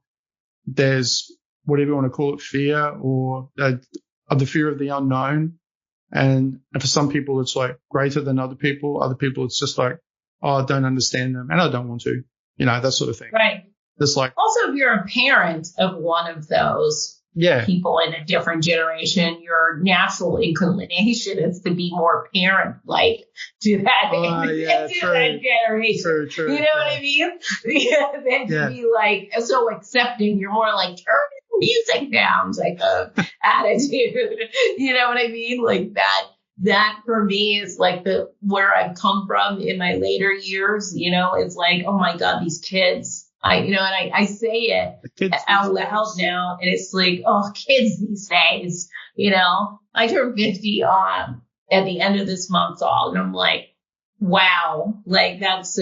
there's whatever you want to call it, fear or the fear of the unknown. And for some people, it's like greater than other people. Other people, it's just like, oh, I don't understand them and I don't want to, that sort of thing. Right. It's like, also, if you're a parent of one of those people in a different generation, your natural inclination is to be more parent-like to that, that generation. True, you know what I mean? Than to be like so accepting. You're more like, turn the music down type of attitude. You know what I mean? Like that for me is like where I've come from in my later years. It's like, oh my God, these kids. I say it out loud now, and it's like, oh, kids these days, I turned 50 at the end of this month, Saul, and I'm like, wow, like that's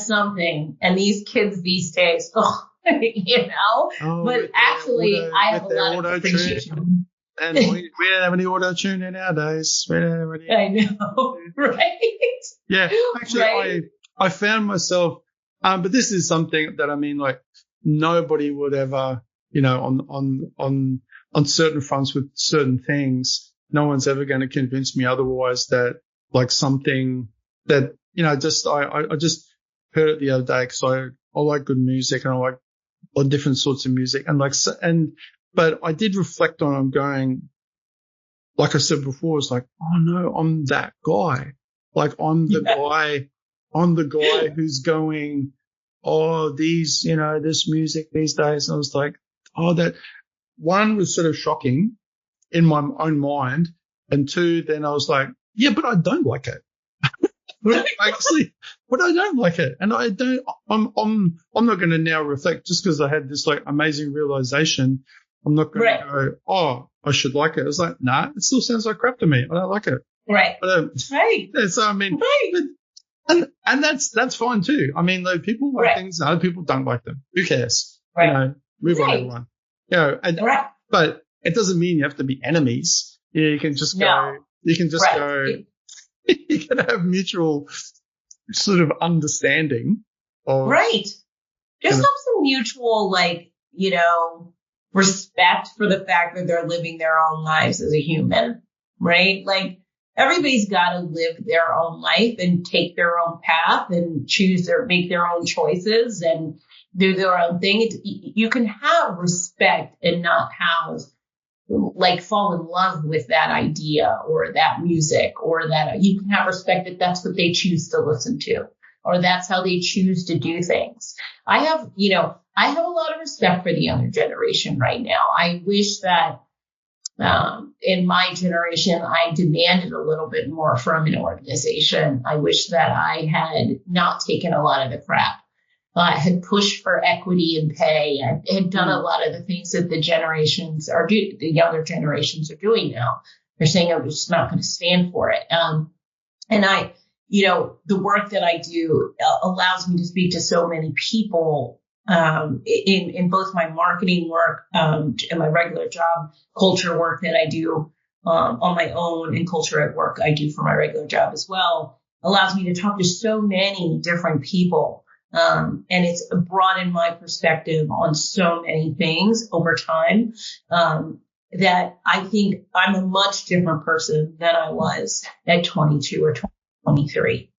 something. And these kids these days, but actually I have a lot of appreciation. And we don't have any auto tune in nowadays. I know, right? Yeah, actually, I found myself. But this is something that, I mean, like nobody would ever, on certain fronts with certain things, no one's ever going to convince me otherwise that like something that, I just heard it the other day because I like good music and I like all different sorts of music but I did reflect on, I'm going, like I said before, it's like, oh no, I'm that guy. Like I'm the guy who's going, oh, these, this music these days. And I was like, oh, that one was sort of shocking in my own mind. And two, then I was like, yeah, but I don't like it. Actually, but I don't like it. And I'm not going to now reflect just because I had this like amazing realization. I'm not going to go, oh, I should like it. I was like, nah, it still sounds like crap to me. I don't like it. Right. So, I mean, and that's fine too. I mean, though people like things and other people don't like them. Who cares? Move on, everyone. But it doesn't mean you have to be enemies. You can just go, you can have mutual sort of understanding of. Right. Just have some mutual, like, respect for the fact that they're living their own lives as a human, right? Like, everybody's got to live their own life and take their own path and make their own choices and do their own thing. You can have respect and not have, like, fall in love with that idea or that music, or that you can have respect that that's what they choose to listen to, or that's how they choose to do things. I have a lot of respect for the younger generation right now. I wish that in my generation, I demanded a little bit more from an organization. I wish that I had not taken a lot of the crap. I had pushed for equity and pay. I had done a lot of the things that the younger generations are doing now. They're saying, I'm just not going to stand for it. And the work that I do allows me to speak to so many people in both my marketing work and my regular job culture work that I do. on my own and culture at work I do for my regular job as well, allows me to talk to so many different people. And it's broadened my perspective on so many things over time, that I think I'm a much different person than I was at 22 or 23.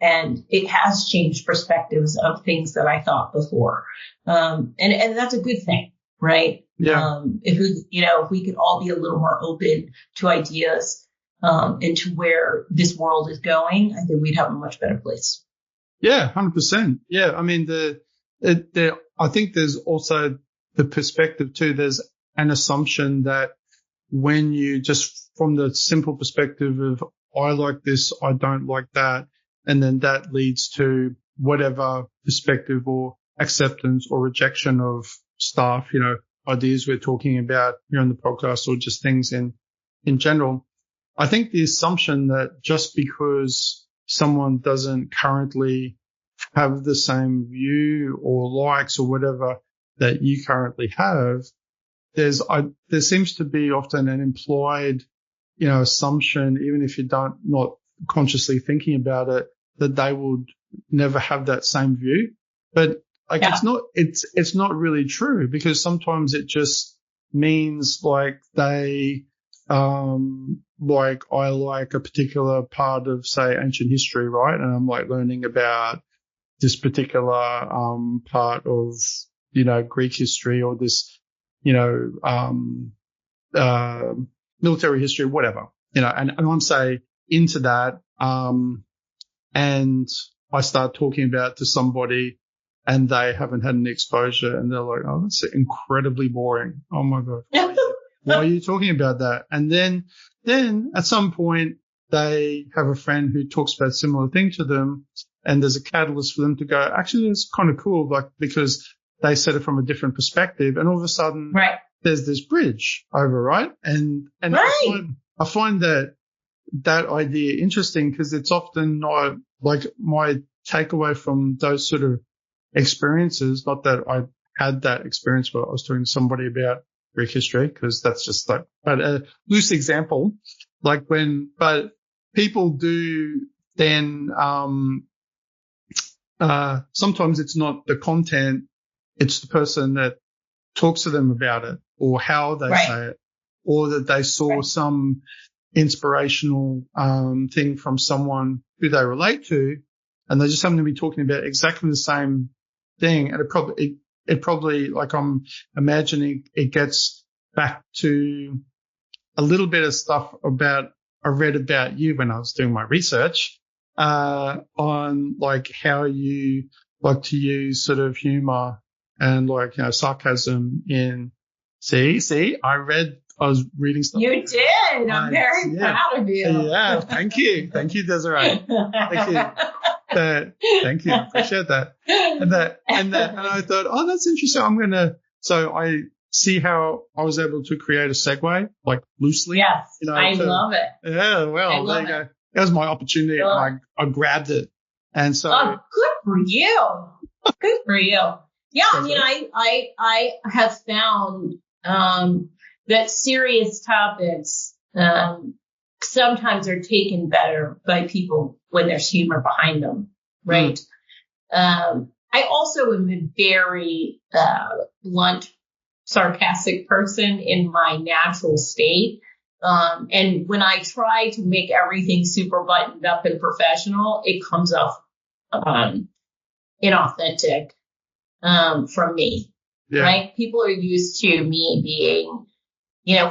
And it has changed perspectives of things that I thought before. And that's a good thing, right? Yeah. If we could all be a little more open to ideas, and to where this world is going, I think we'd have a much better place. Yeah, 100%. Yeah. I mean, I think there's also the perspective too. There's an assumption that when you just from the simple perspective of I like this, I don't like that, and then that leads to whatever perspective or acceptance or rejection of stuff, ideas we're talking about here on the podcast or just things in general. I think the assumption that just because someone doesn't currently have the same view or likes or whatever that you currently have, there seems to be often an implied, assumption, even if you not consciously thinking about it, that they would never have that same view. But it's not really true, because sometimes it just means like they, like I like a particular part of, say, ancient history, right? And I'm like learning about this particular part of, Greek history or this, military history, whatever, and I'm say into that, and I start talking about to somebody and they haven't had any exposure and they're like, oh, that's incredibly boring. Oh my God. Why are you talking about that? And then at some point they have a friend who talks about a similar thing to them, and there's a catalyst for them to go, actually, it's kind of cool, like, because they said it from a different perspective, and all of a sudden there's this bridge over, right? And I find that idea interesting, because it's often not like my takeaway from those sort of experiences, not that I had that experience where I was talking to somebody about Greek history, because that's just like, but a loose example, but people do then, sometimes it's not the content, it's the person that talks to them about it, or how they say it, or that they saw some inspirational, thing from someone who they relate to, and they just happen to be talking about exactly the same thing. And it probably, like, I'm imagining it gets back to a little bit of stuff I read about you when I was doing my research, on like how you like to use sort of humor and sarcasm in, I was reading stuff. You did. I'm very proud of you. Yeah. Thank you. Thank you, Desiree. Thank you. Thank you. Appreciate that. And I thought, oh, that's interesting. So I see how I was able to create a segue, like loosely. Yes. I love it. Yeah. Well, there you go. That was my opportunity. And I grabbed it. And so. Oh, good for you. Good for you. Yeah. I mean, I have found, that serious topics, sometimes are taken better by people when there's humor behind them. Right. I also am a very, blunt, sarcastic person in my natural state. And when I try to make everything super buttoned up and professional, it comes off, inauthentic, from me. Yeah. Right. People are used to me being,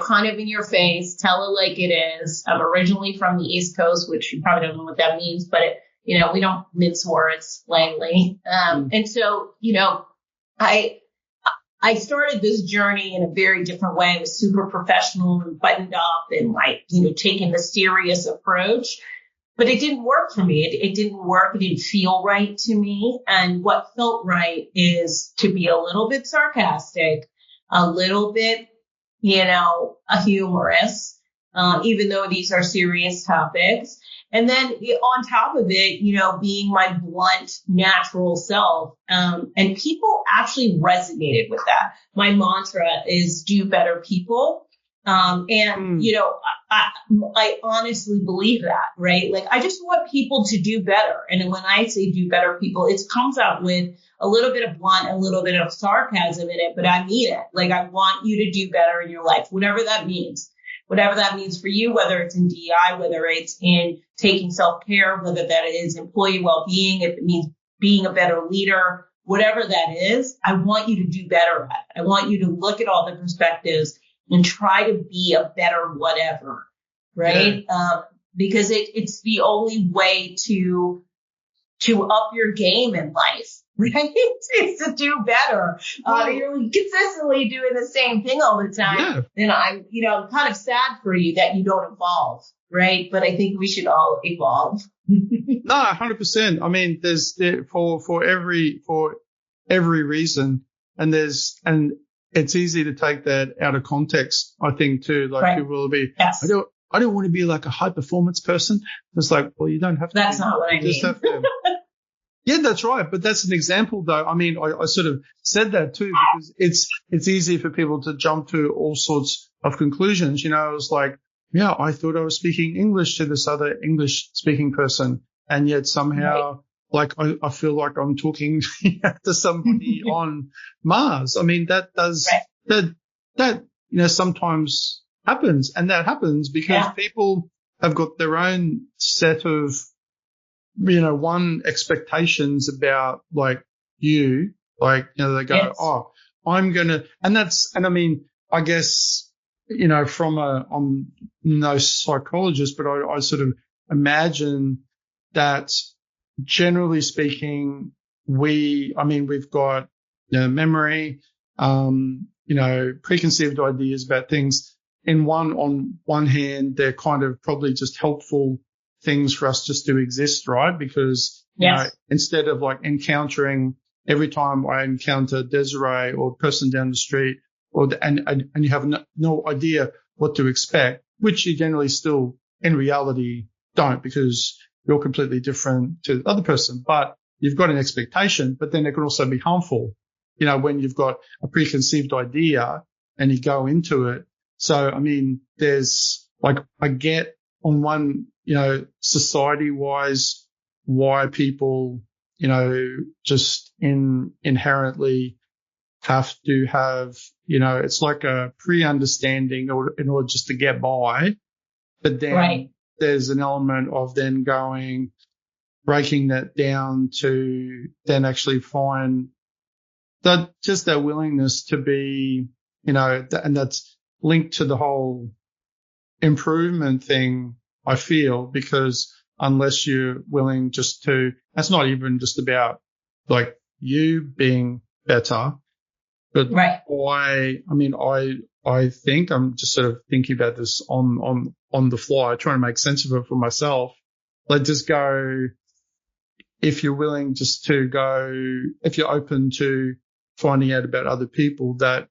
kind of in your face, tell it like it is. I'm originally from the East Coast, which you probably don't know what that means, but we don't mince words plainly. And so, I started this journey in a very different way. I was super professional and buttoned up and taking the serious approach, but it didn't work for me. It didn't work. It didn't feel right to me. And what felt right is to be a little bit sarcastic, a little bit, a humorous, even though these are serious topics. And then on top of it, being my blunt, natural self. And people actually resonated with that. My mantra is do better people. You know, I honestly believe that, right? Like, I just want people to do better. And when I say do better, people, it comes out with a little bit of blunt, a little bit of sarcasm in it, but I mean it. Like, I want you to do better in your life, whatever that means for you, whether it's in DEI, whether it's in taking self-care, whether that is employee well-being, if it means being a better leader, whatever that is, I want you to do better at it. I want you to look at all the perspectives and try to be a better whatever, right? Yeah. Because it's the only way to up your game in life, right? Is to do better. You're consistently doing the same thing all the time. Yeah. And I'm kind of sad for you that you don't evolve, right? But I think we should all evolve. No, 100%. I mean, there's for every reason, and it's easy to take that out of context, I think, too. Like, right. People will be, yes. I don't want to be like a high performance person. It's like, well, you don't have to. That's not what I mean. Yeah, that's right. But that's an example, though. I mean, I sort of said that too, because it's easy for people to jump to all sorts of conclusions. You know, it was like, yeah, I thought I was speaking English to this other English speaking person, and yet somehow, right. Like, I feel like I'm talking to somebody on Mars. I mean, that does, right. that, sometimes happens, and that happens because people have got their own set of, expectations about, like, you, like, they go, yes. Oh, I'm going to, and I mean, I guess, I'm no psychologist, but I sort of imagine that generally speaking, we've got, memory, preconceived ideas about things. On one hand, they're kind of probably just helpful things for us just to exist, right? Because, yes. Instead of like encountering every time I encounter Desiree or a person down the street, and you have no idea what to expect, which you generally still in reality don't, because you're completely different to the other person, but you've got an expectation, but then it can also be harmful, when you've got a preconceived idea and you go into it. So, I mean, there's like, I get on one, society wise, why people, just inherently have to have, it's like a pre-understanding in order just to get by. But then right. There's an element of then breaking that down to then actually find that just that willingness to be, and that's linked to the whole improvement thing, I feel, because unless you're willing just to, that's not even just about like you being better, but right. I think I'm just sort of thinking about this on the fly, trying to make sense of it for myself. Like, just go, if you're willing just to go, if you're open to finding out about other people, that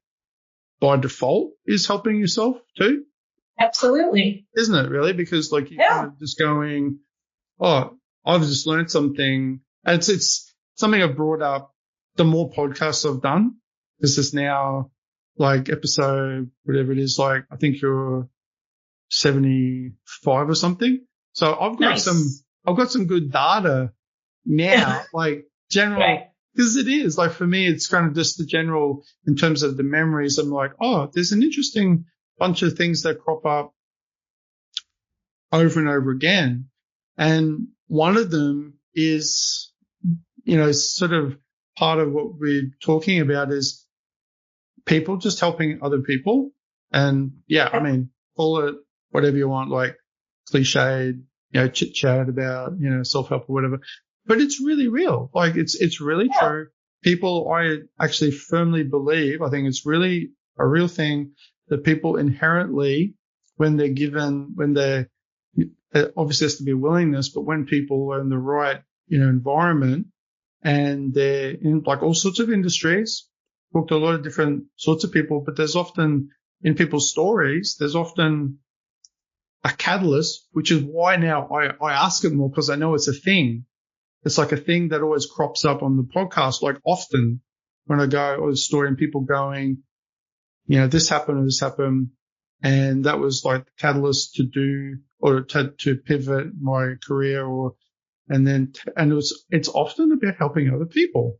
by default is helping yourself too. Absolutely. Isn't it really? Because like you're kind of just going, oh, I've just learned something. And it's something I've brought up the more podcasts I've done. This is now like episode, whatever it is, like I think you're 75 or something. So I've got some good data now, like general, right. Because it is like, for me, it's kind of just the general in terms of the memories. I'm like, oh, there's an interesting bunch of things that crop up over and over again. And one of them is, sort of part of what we're talking about is people just helping other people. And I mean, call it whatever you want, like cliched, chit chat about, self-help or whatever. But it's really real. Like it's really true. People, I actually firmly believe, I think it's really a real thing that people inherently, when they're obviously has to be a willingness, but when people are in the right, environment and they're in like all sorts of industries, talk to a lot of different sorts of people, but there's often in people's stories, there's often a catalyst, which is why now I ask it more, because I know it's a thing. It's like a thing that always crops up on the podcast, like often when I go or the story and people going, this happened or this happened. And that was like the catalyst to do or to pivot my career it's often about helping other people.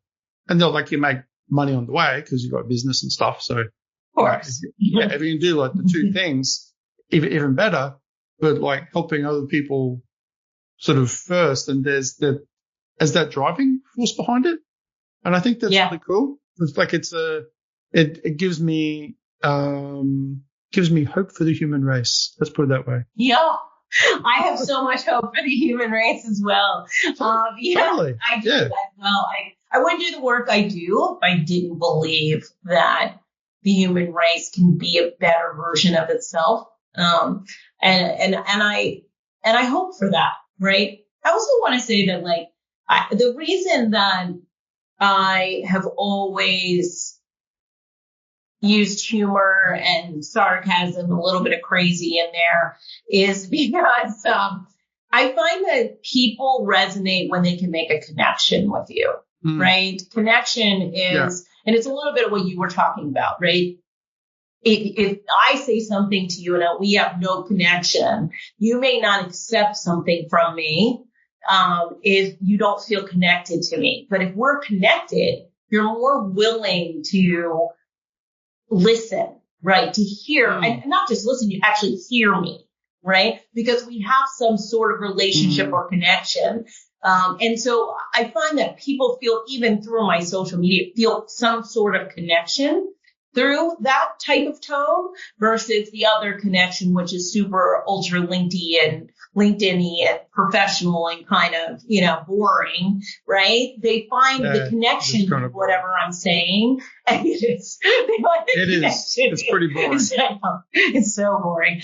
And they're like, you make money on the way because you've got business and stuff. So, Of course. if you can do like the two things, even better, but like helping other people sort of first, and there's that driving force behind it. And I think that's really cool. It's like it gives me hope for the human race. Let's put it that way. Yeah. I have so much hope for the human race as well. Totally. I do as well. I wouldn't do the work I do if I didn't believe that the human race can be a better version of itself. And I hope for that, right? I also want to say that the reason that I have always used humor and sarcasm, a little bit of crazy in there, is because I find that people resonate when they can make a connection with you, right? Connection is, and it's a little bit of what you were talking about, right? If I say something to you and we have no connection, you may not accept something from me if you don't feel connected to me. But if we're connected, you're more willing to listen, right? To hear, and not just listen, you actually hear me, right? Because we have some sort of relationship or connection. And so I find that people feel, even through my social media, feel some sort of connection through that type of tone versus the other connection, which is super ultra LinkedIn-y and professional and kind of, boring, right? They find the connection with whatever I'm saying. And it is. It's pretty boring. It's so boring.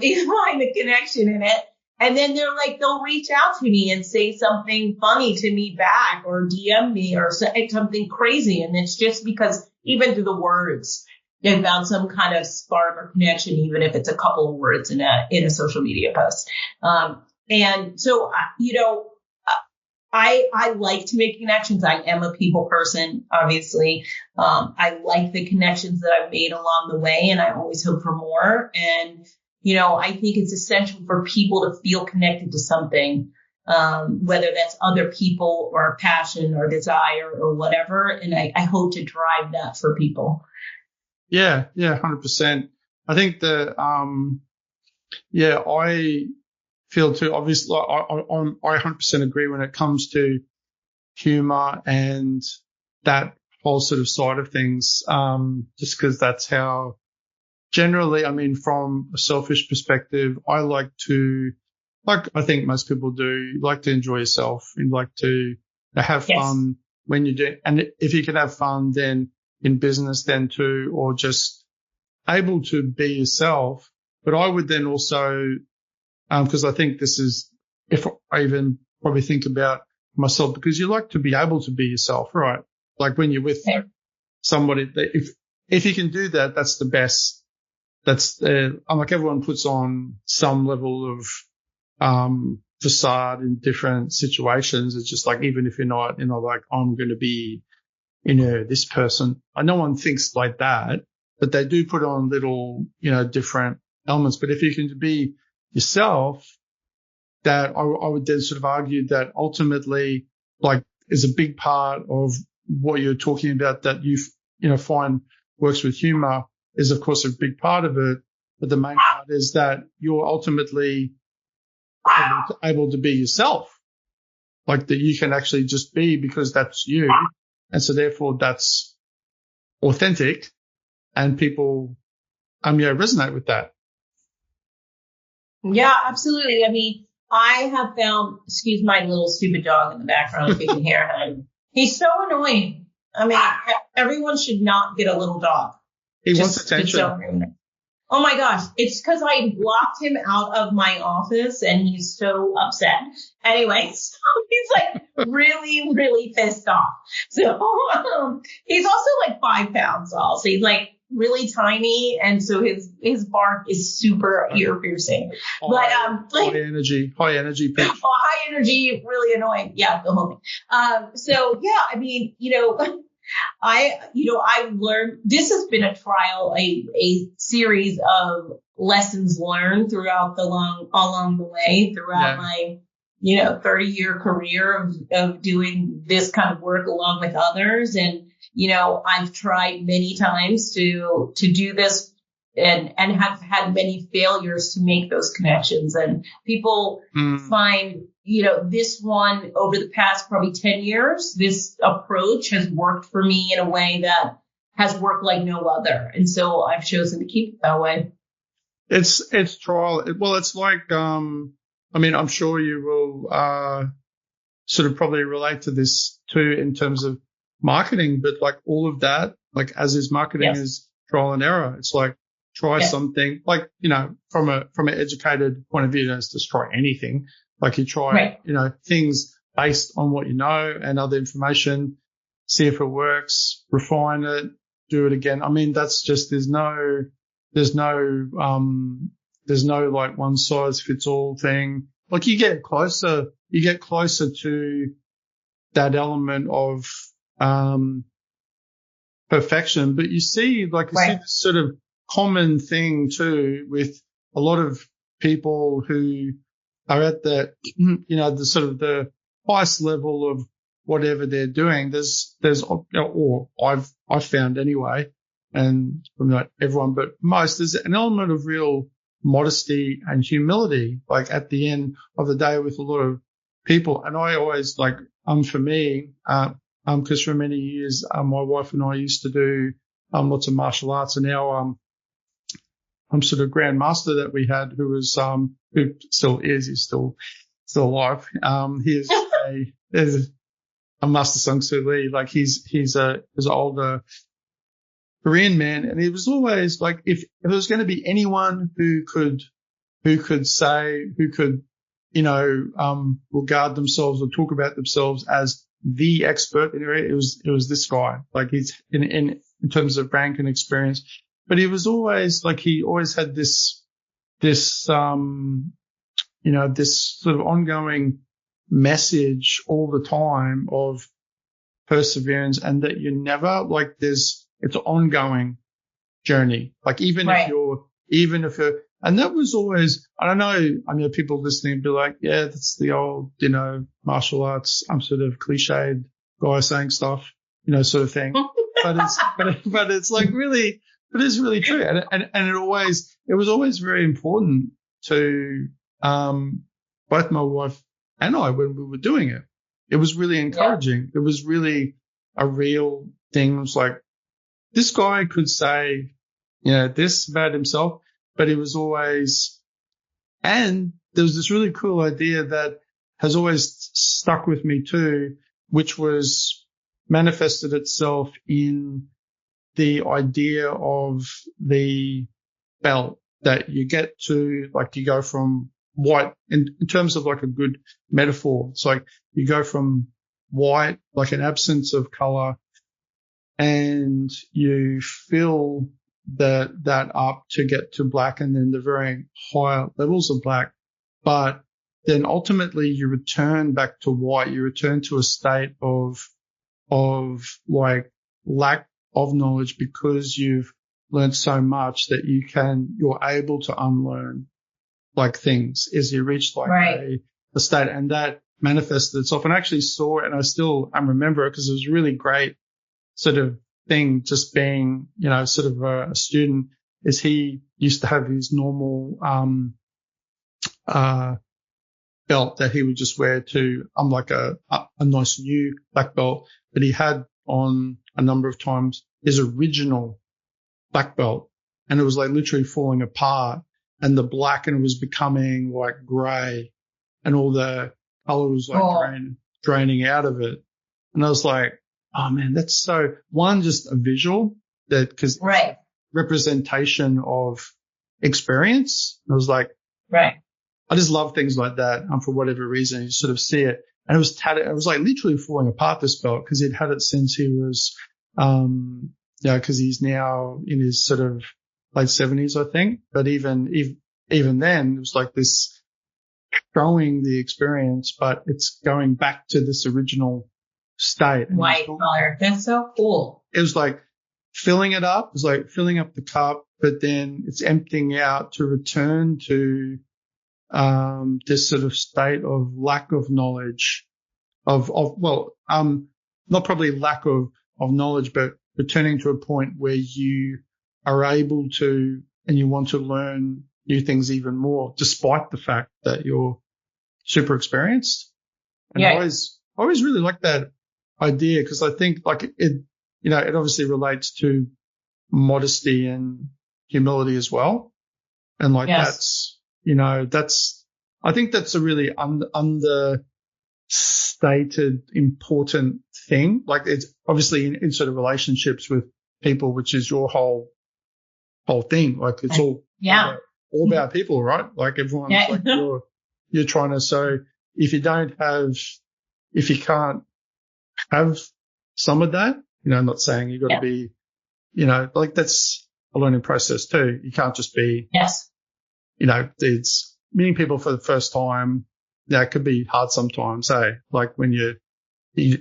They find the connection in it. And then they'll reach out to me and say something funny to me back or DM me or say something crazy. And it's just because even through the words, they found some kind of spark or connection, even if it's a couple of words in a social media post. And so, I like to make connections. I am a people person, obviously. I like the connections that I've made along the way, and I always hope for more. And I think it's essential for people to feel connected to something, whether that's other people or passion or desire or whatever. And I hope to drive that for people. Yeah, 100%. I think I feel too, obviously, I 100% agree when it comes to humor and that whole sort of side of things, just because that's how, generally, I mean, from a selfish perspective, I like to, like I think most people do, like to enjoy yourself and like to have fun when you do. And if you can have fun, then in business then too, or just able to be yourself. But I would then also, because I think this is, if I even probably think about myself, because you like to be able to be yourself, right? Like when you're with somebody, if you can do that, that's the best. That's like everyone puts on some level of facade in different situations. It's just like, even if you're not, like, I'm going to be, this person. No one thinks like that, but they do put on little, different elements. But if you can be yourself, that I would then sort of argue that ultimately, like, is a big part of what you're talking about that you find works with humor is, of course, a big part of it. But the main part is that you're ultimately able to be yourself, like that you can actually just be, because that's you. And so therefore that's authentic, and people, resonate with that. Yeah, absolutely. I mean, I have found, excuse my little stupid dog in the background, if you can hear him. He's so annoying. I mean, everyone should not get a little dog. He wants attention. Oh my gosh. It's because I blocked him out of my office and he's so upset. Anyway, so he's like really, really pissed off. So he's also like 5 pounds tall. So he's like really tiny. And so his bark is super ear piercing. High energy. High energy, really annoying. Yeah, the whole thing. So yeah, I mean, I learned, this has been a trial, a series of lessons learned throughout along the way throughout my 30-year career of doing this kind of work along with others. And, I've tried many times to do this and have had many failures to make those connections. And people find, this one over the past probably 10 years, this approach has worked for me in a way that has worked like no other. And so I've chosen to keep it that way. It's trial. Well, it's like, I'm sure you will, sort of probably relate to this too in terms of marketing, but like all of that, like as is marketing is trial and error. It's like try something like, from an educated point of view, don't just try anything. Like you try, things based on what you know and other information, see if it works, refine it, do it again. I mean, that's just, there's no like one size fits all thing. Like you get closer to that element of, perfection, but you see this sort of common thing too with a lot of people who are at the, the sort of the highest level of whatever they're doing. Or I've found anyway, and not everyone, but most, there's an element of real modesty and humility, like at the end of the day with a lot of people. And I always for me, because for many years, my wife and I used to do, lots of martial arts, and now, sort of grandmaster that we had who was, who still is, he's still alive. He's a Master Sung Soo Lee. Like he's an older Korean man. And it was always like, if there was going to be anyone who could regard themselves or talk about themselves as the expert in the area, it was this guy. Like he's in terms of rank and experience, but he was always like, he always had this sort of ongoing message all the time of perseverance, and that you never it's an ongoing journey. Like even if you're, and that was always, I know people listening be like, yeah, that's the old, martial arts, sort of cliched guy saying stuff, sort of thing. but it's like really, but it's really true. And it was always very important to, both my wife and I, when we were doing it. It was really encouraging. It was really a real thing. It was like, this guy could say, this about himself, but he was always, and there was this really cool idea that has always stuck with me too, which was manifested itself in the idea of the belt that you get to, like you go from white in terms of like a good metaphor. It's like you go from white, like an absence of color, and you fill that up to get to black, and then the very higher levels of black. But then ultimately you return back to white. You return to a state of like lack of knowledge, because you've learned so much that you're able to unlearn like things as you reach like a state, and that manifested itself. And I actually saw it, and I remember it because it was a really great sort of thing, just being, sort of a student, is he used to have his normal, belt that he would just wear to, like a nice new black belt, but he had on a number of times his original black belt, and it was like literally falling apart, and the black, and it was becoming like grey, and all the color was like draining out of it. And I was like, oh man, that's so, one, just a visual that, cause representation of experience. I was like, I just love things like that. For whatever reason, you sort of see it, and it was tattered. It was like literally falling apart, this belt, cause he'd had it since he was, cause he's now in his sort of late 70s, I think. But even then, it was like this showing the experience, but it's going back to this original state. White color. That's so cool. It was like filling it up. It was like filling up the cup, but then it's emptying out to return to this sort of state of lack of knowledge not probably lack of knowledge, but returning to a point where you are able to and you want to learn new things even more, despite the fact that you're super experienced. And I always really like that idea, because I think like it, you know, it obviously relates to modesty and humility as well. And like that's, you know, I think that's a really understated important thing. Like it's obviously in sort of relationships with people, which is your whole thing. Like it's all about people, right? Like everyone's like you're trying to, so if you can't have some of that, you know, I'm not saying you've got to be, you know, like that's a learning process too. You can't just be, you know, it's meeting people for the first time. Yeah, it could be hard sometimes, like when you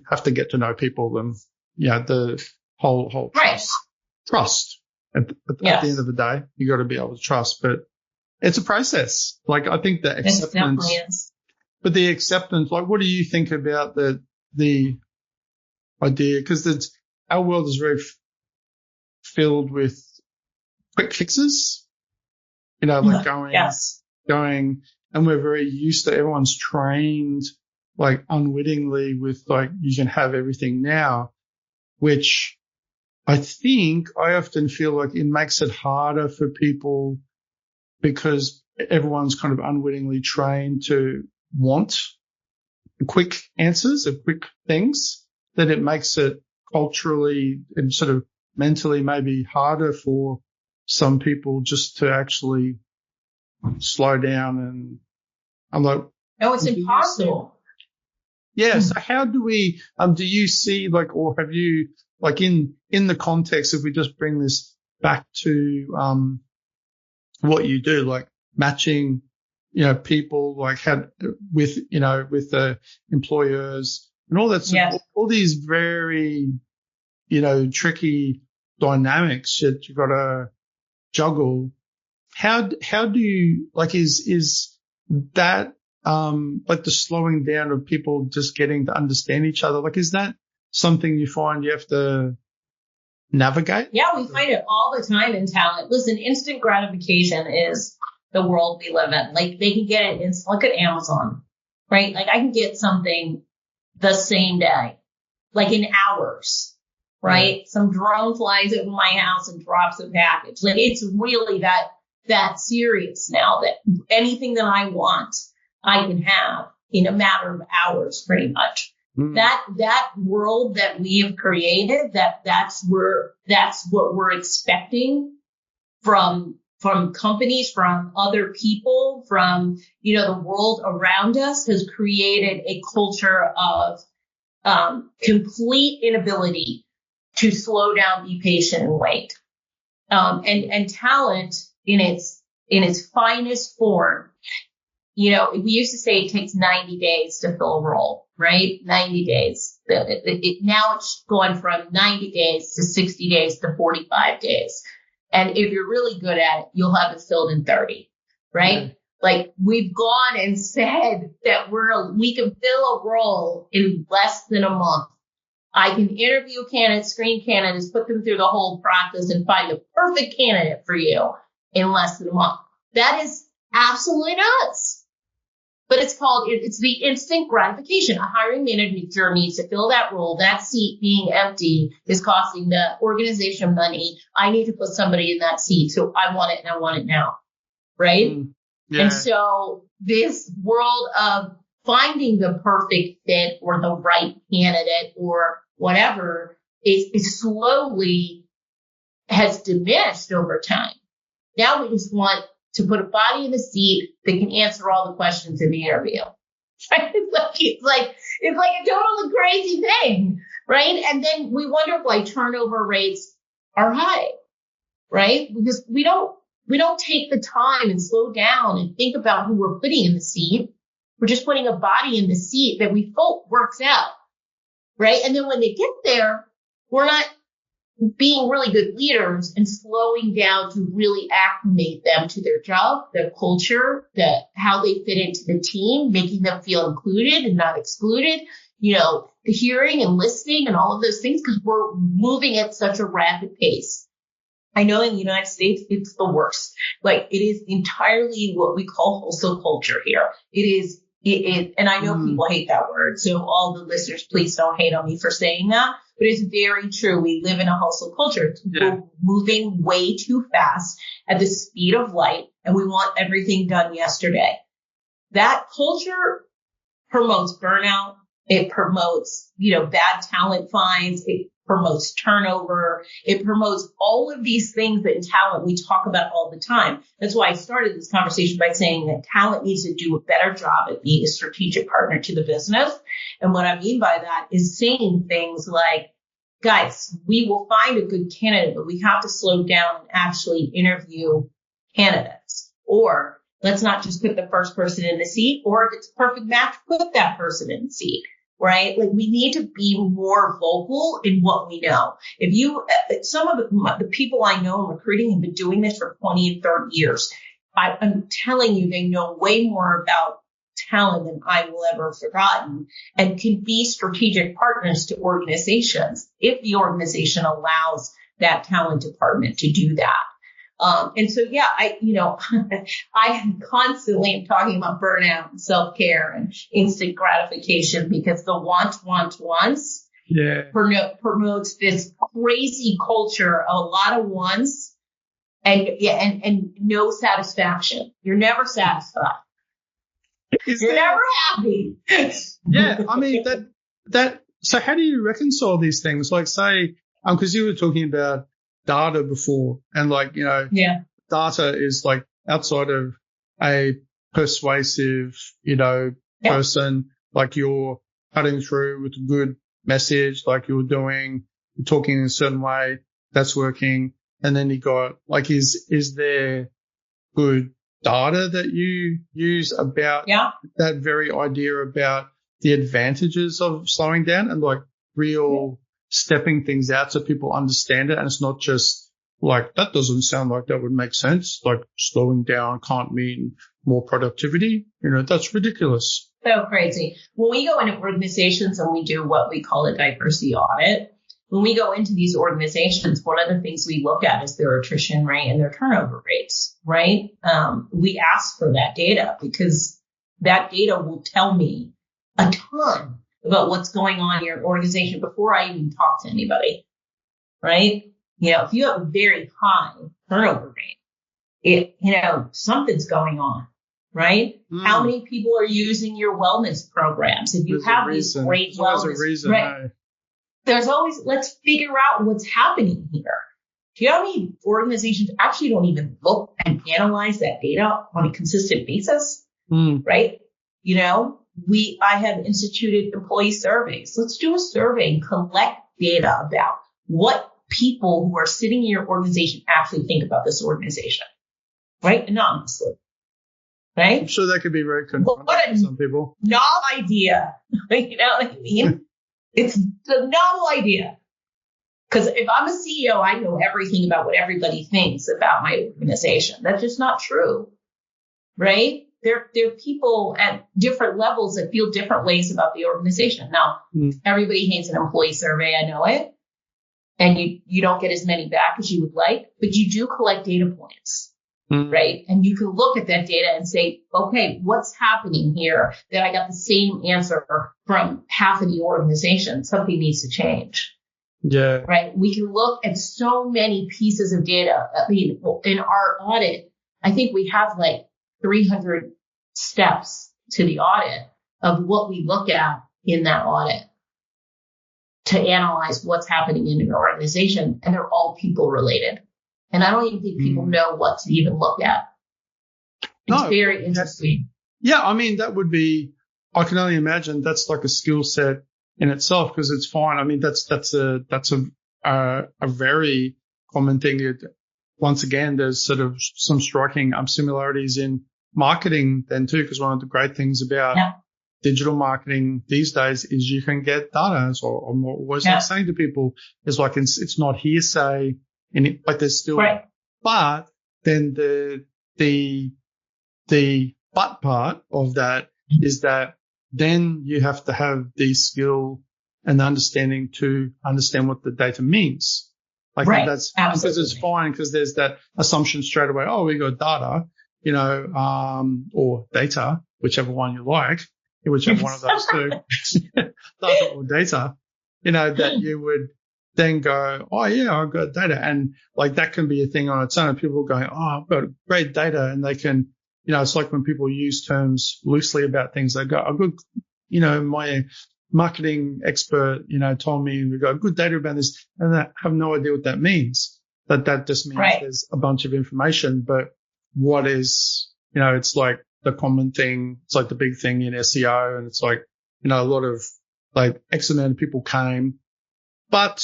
have to get to know people and, you know, the whole trust. At the end of the day, you got to be able to trust, but it's a process. Like I think the acceptance, but the acceptance, like what do you think about the idea? Because our world is very filled with quick fixes, you know, like going, and we're very used to, everyone's trained like unwittingly with like, you can have everything now, which I think I often feel like it makes it harder for people because everyone's kind of unwittingly trained to want quick answers or quick things, that it makes it culturally and sort of mentally maybe harder for some people just to actually slow down. And I'm like, no, it's impossible. So how do we, do you see like, or have you, like in the context, if we just bring this back to, what you do, like matching, you know, people like with the employers and all that stuff, all these very, you know, tricky dynamics that you got to juggle. How do you, like, is that, like the slowing down of people just getting to understand each other? Like, is that something you find you have to navigate? Yeah, we find it all the time in talent. Listen, instant gratification is the world we live in. Like they can get it look at Amazon, right? Like I can get something the same day, like in hours, right? Some drone flies over my house and drops a package. Like it's really that serious now, that anything that I want, I can have in a matter of hours, pretty much. That world that we have created, that's what we're expecting from companies, from other people, from, you know, the world around us, has created a culture of complete inability to slow down, be patient, and wait. And talent in its finest form. You know, we used to say it takes 90 days to fill a role, right? 90 days. Now it's gone from 90 days to 60 days to 45 days. And if you're really good at it, you'll have it filled in 30, right? Mm-hmm. Like we've gone and said that we can fill a role in less than a month. I can interview candidates, screen candidates, put them through the whole process and find the perfect candidate for you in less than a month. That is absolutely nuts. But it's the instant gratification. A hiring manager needs to fill that role. That seat being empty is costing the organization money. I need to put somebody in that seat. So I want it and I want it now. Right? And so this world of finding the perfect fit or the right candidate or whatever is slowly has diminished over time. Now we just want to put a body in the seat that can answer all the questions in the interview. Right? It's like a totally crazy thing, right? And then we wonder why turnover rates are high, right? Because we don't take the time and slow down and think about who we're putting in the seat. We're just putting a body in the seat that we hope works out, right? And then when they get there, we're being really good leaders and slowing down to really acclimate them to their job, their culture, how they fit into the team, making them feel included and not excluded, hearing and listening and all of those things, because we're moving at such a rapid pace. I know in the United States, it's the worst. Like, it is entirely what we call hustle culture here. It is, and I know people hate that word. So all the listeners, please don't hate on me for saying that. But it's very true. We live in a hustle culture. Yeah. We're moving way too fast at the speed of light, and we want everything done yesterday. That culture promotes burnout. It promotes, bad talent finds. It promotes turnover. It promotes all of these things that in talent we talk about all the time. That's why I started this conversation by saying that talent needs to do a better job at being a strategic partner to the business. And what I mean by that is saying things like, guys, we will find a good candidate, but we have to slow down and actually interview candidates. Or let's not just put the first person in the seat, or if it's a perfect match, put that person in the seat. Right? Like, we need to be more vocal in what we know. Some of the people I know in recruiting have been doing this for 20 and 30 years. I'm telling you, they know way more about talent than I will ever have forgotten, and can be strategic partners to organizations if the organization allows that talent department to do that. And so, yeah, I constantly am talking about burnout and self-care and instant gratification, because the wants promotes this crazy culture of a lot of wants and no satisfaction. You're never satisfied. You're never happy. Yeah. I mean, so how do you reconcile these things? Like, say, because you were talking about data before, and data is like outside of a persuasive, person, like you're cutting through with a good message, like you're talking in a certain way that's working. And then you got, like, is there good data that you use about that very idea about the advantages of slowing down and like real stepping things out so people understand it, and it's not just like, that doesn't sound like that would make sense. Like, slowing down can't mean more productivity. That's ridiculous. So crazy. When we go into organizations and we do what we call a diversity audit, when we go into these organizations, one of the things we look at is their attrition rate and their turnover rates, right? We ask for that data because that data will tell me a ton about what's going on in your organization before I even talk to anybody, right? If you have a very high turnover rate, something's going on, right? How many people are using your wellness programs? If you have these great wellness, right? There's always, let's figure out what's happening here. Do you know how many organizations actually don't even look and analyze that data on a consistent basis, right? I have instituted employee surveys. Let's do a survey and collect data about what people who are sitting in your organization actually think about this organization, right? Anonymously, right? I'm sure that could be very confronting for some people. Novel idea. You know what I mean? It's the novel idea. Because if I'm a CEO, I know everything about what everybody thinks about my organization. That's just not true, right? There are people at different levels that feel different ways about the organization. Now, everybody hates an employee survey. I know it. And you don't get as many back as you would like, but you do collect data points, right? And you can look at that data and say, okay, what's happening here that I got the same answer from half of the organization? Something needs to change. Yeah. Right. We can look at so many pieces of data. I mean, in our audit, I think we have like 300 steps to the audit of what we look at in that audit to analyze what's happening in an organization. And they're all people related. And I don't even think people know what to even look at. It's very interesting. Yeah. I mean, that would be, I can only imagine that's like a skill set in itself, because it's fine. I mean, that's a very common thing. Once again, there's sort of some striking similarities in marketing then too, because one of the great things about digital marketing these days is you can get data. So I'm always like saying to people, it's like, it's not hearsay and like there's still, but then the but part of that is that then you have to have the skill and understanding to understand what the data means. Like that's because it's fine because there's that assumption straight away. Oh, we got data, or data, whichever one you like, whichever one of those two, data or data, that you would then go, oh yeah, I've got data. And like that can be a thing on its own. People going, oh, I've got great data. And they can, it's like when people use terms loosely about things, they go, I've got, my marketing expert, told me we got good data about this, and I have no idea what that means. That just means there's a bunch of information, but what is, it's like the common thing. It's like the big thing in SEO, and it's like, a lot of like X amount of people came, but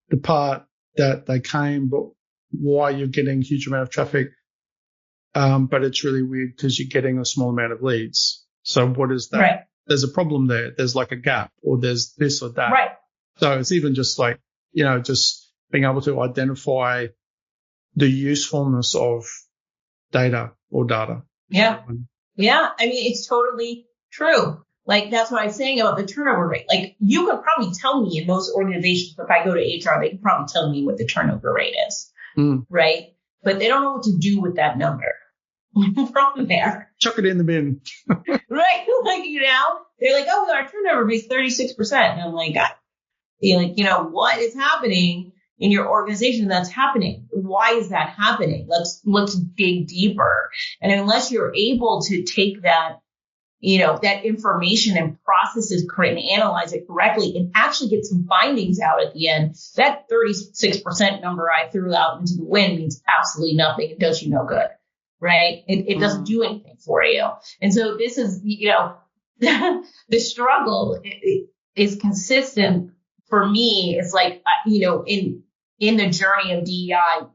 the part that they came, but why you're getting a huge amount of traffic, but it's really weird because you're getting a small amount of leads. So what is that? Right. There's a problem there. There's like a gap, or there's this or that. Right. So it's even just like, just being able to identify the usefulness of data or data. Yeah. Yeah. I mean, it's totally true. Like, that's what I'm saying about the turnover rate. Like, you could probably tell me in most organizations, if I go to HR, they can probably tell me what the turnover rate is. Right. But they don't know what to do with that number. From there. Chuck it in the bin. Right. Like, they're like, oh, our turnover rate is 36%. And I'm like, what is happening in your organization that's happening? Why is that happening? Let's dig deeper. And unless you're able to take that, that information and process it and analyze it correctly and actually get some findings out at the end, that 36% number I threw out into the wind means absolutely nothing. It does you no good. Right? It doesn't do anything for you. And so this is, the struggle is consistent for me. It's like, in the journey of DEI,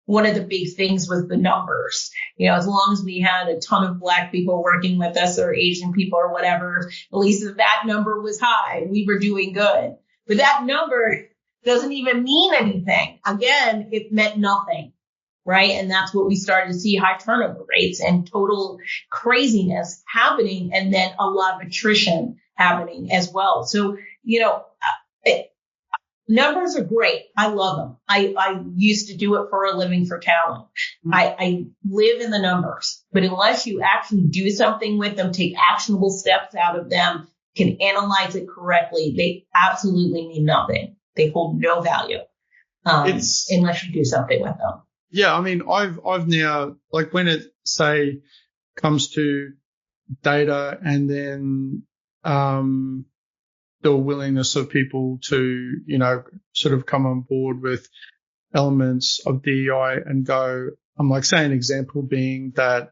one of the big things was the numbers. As long as we had a ton of Black people working with us or Asian people or whatever, at least if that number was high, we were doing good. But that number doesn't even mean anything. Again, it meant nothing. Right. And that's what we started to see, high turnover rates and total craziness happening. And then a lot of attrition happening as well. So, numbers are great. I love them. I used to do it for a living for talent. I live in the numbers, but unless you actually do something with them, take actionable steps out of them, can analyze it correctly, they absolutely mean nothing. They hold no value unless you do something with them. Yeah, I mean, I've now, like when it comes to data and then the willingness of people to, sort of come on board with elements of DEI and go, I'm like, say an example being that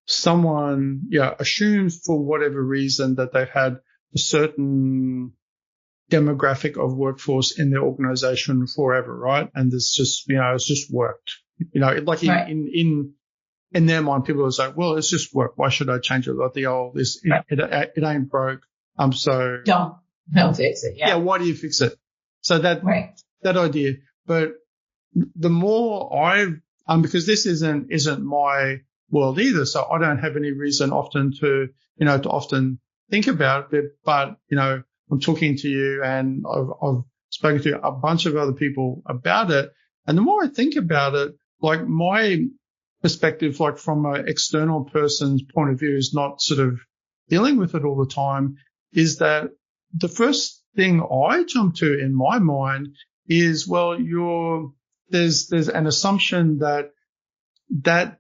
someone assumes for whatever reason that they've had a certain demographic of workforce in their organization forever, right? And this just, it's just worked. In their mind, people are like, well, it's just work. Why should I change it? Like the old, it ain't broke. So don't fix it. Yeah. Why do you fix it? So that idea. But the more because this isn't my world either. So I don't have any reason often to often think about it, but, I'm talking to you and I've spoken to a bunch of other people about it. And the more I think about it, like my perspective, like from an external person's point of view, is not sort of dealing with it all the time, is that the first thing I jump to in my mind is, well, there's an assumption that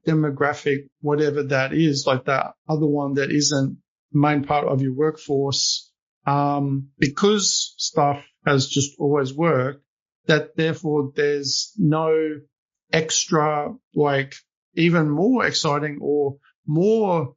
demographic, whatever that is, like that other one that isn't the main part of your workforce, because stuff has just always worked, that therefore there's no extra, like even more exciting or more,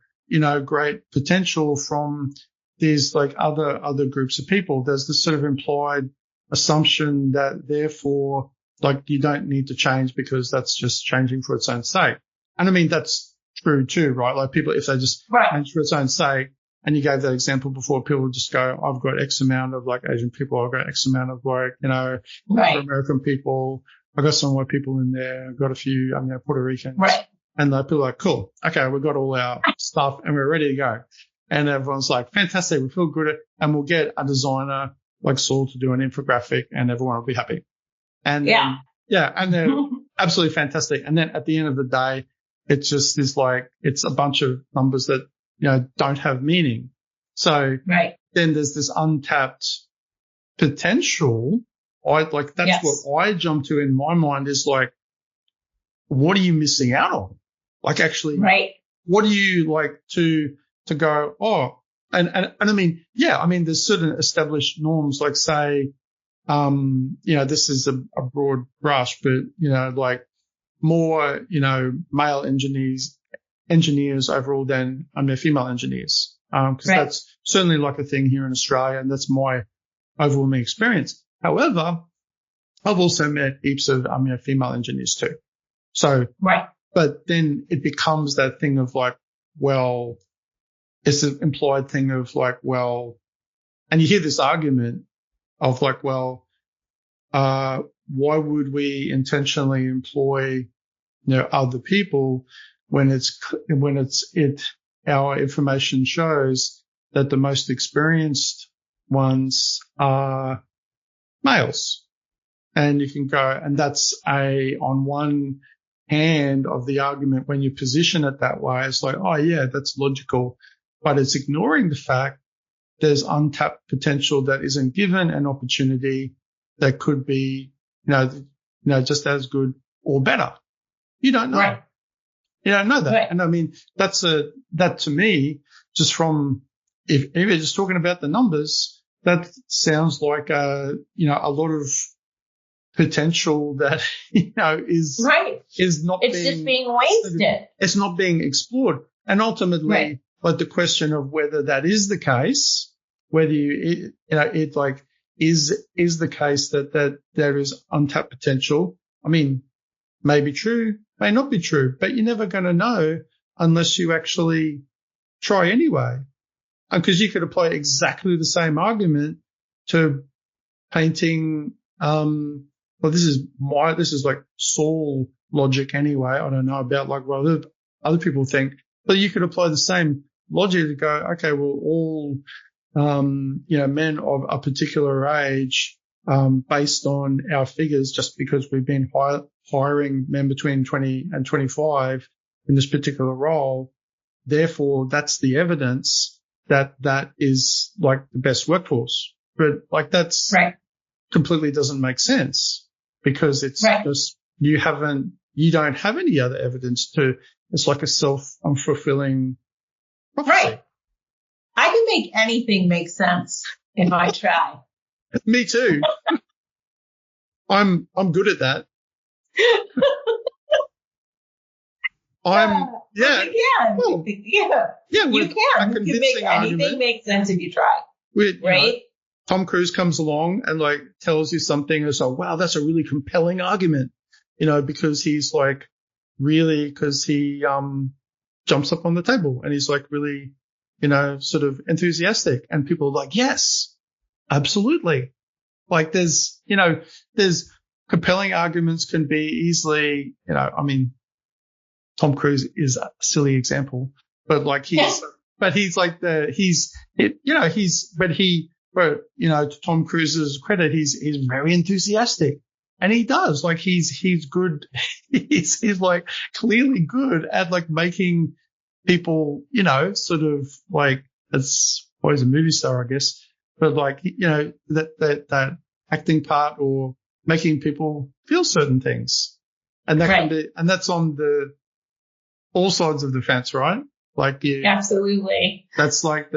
great potential from these like other groups of people. There's this sort of implied assumption that therefore, like, you don't need to change because that's just changing for its own sake. And I mean, that's true too, right? Like people, if they just answer its own sake, and you gave that example before, people would just go, I've got X amount of like Asian people, I've got X amount of like, American people, I've got some white people in there, I've got a few, Puerto Ricans. Right. And the people are like, cool. Okay. We've got all our stuff and we're ready to go. And everyone's like, fantastic. We feel good. And we'll get a designer like Saul to do an infographic and everyone will be happy. And and they're absolutely fantastic. And then at the end of the day, it's just this like, it's a bunch of numbers that, don't have meaning. So then there's this untapped potential. That's what I jump to in my mind is like, what are you missing out on? Like actually, what do you like to go, and I mean, there's certain established norms, like say, this is a broad brush, but, like more, male engineers overall than, female engineers. Cause that's certainly like a thing here in Australia, and that's my overwhelming experience. However, I've also met heaps of, female engineers too. So, but then it becomes that thing of like, well, it's an implied thing of like, well, and you hear this argument of like, well, why would we intentionally employ, other people when our information shows that the most experienced ones are males. And you can go, and that's on one hand of the argument, when you position it that way, it's like, oh yeah, that's logical, but it's ignoring the fact there's untapped potential that isn't given an opportunity that could be, just as good or better. You don't know. Right. You don't know that. Right. And I mean, that to me, just from, if you're just talking about the numbers, that sounds like a lot of potential that, is not it's just being wasted. It's not being explored. And ultimately, like the question of whether that is the case, whether is the case that there is untapped potential. I mean, may be true, may not be true, but you're never going to know unless you actually try anyway. Because you could apply exactly the same argument to painting, this is like Saul logic anyway. I don't know about like what other people think, but you could apply the same logic to go, okay, well, all, men of a particular age, based on our figures, just because we've been hiring men between 20 and 25 in this particular role. Therefore, that's the evidence that is like the best workforce. But like that's completely doesn't make sense, because it's just, you don't have any other evidence it's like a self-fulfilling prophecy. Right. I can make anything make sense if I try. Me too. I'm good at that. You can. You can make anything make sense if you try. Right? Tom Cruise comes along and like tells you something, and it's like, wow, that's a really compelling argument, because he's like because he jumps up on the table and he's like really, sort of enthusiastic, and people are like, yes, absolutely. Like there's compelling arguments can be easily, Tom Cruise is a silly example, but like to Tom Cruise's credit, he's very enthusiastic, and he does, like, he's good. he's like clearly good at like making people, sort of like, that's why he's a movie star, I guess, but like, that acting part or making people feel certain things. And that can be, and that's on all sides of the fence, right? Like, absolutely. That's like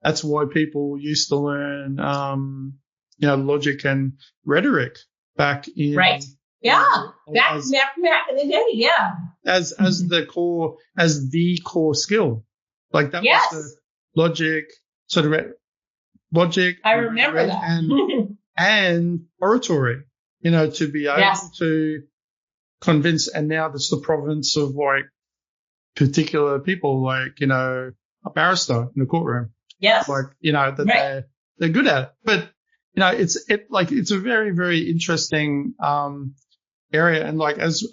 that's why people used to learn, logic and rhetoric back in. Right. Yeah. Back in the day. Yeah. As the core skill. Like that was the logic, sort of logic. I remember that. and oratory, to be able to convince. And now that's the province of like particular people, like, a barrister in the courtroom. Yes. Like, that they're good at it. But, it's a very, very interesting, area. And like, as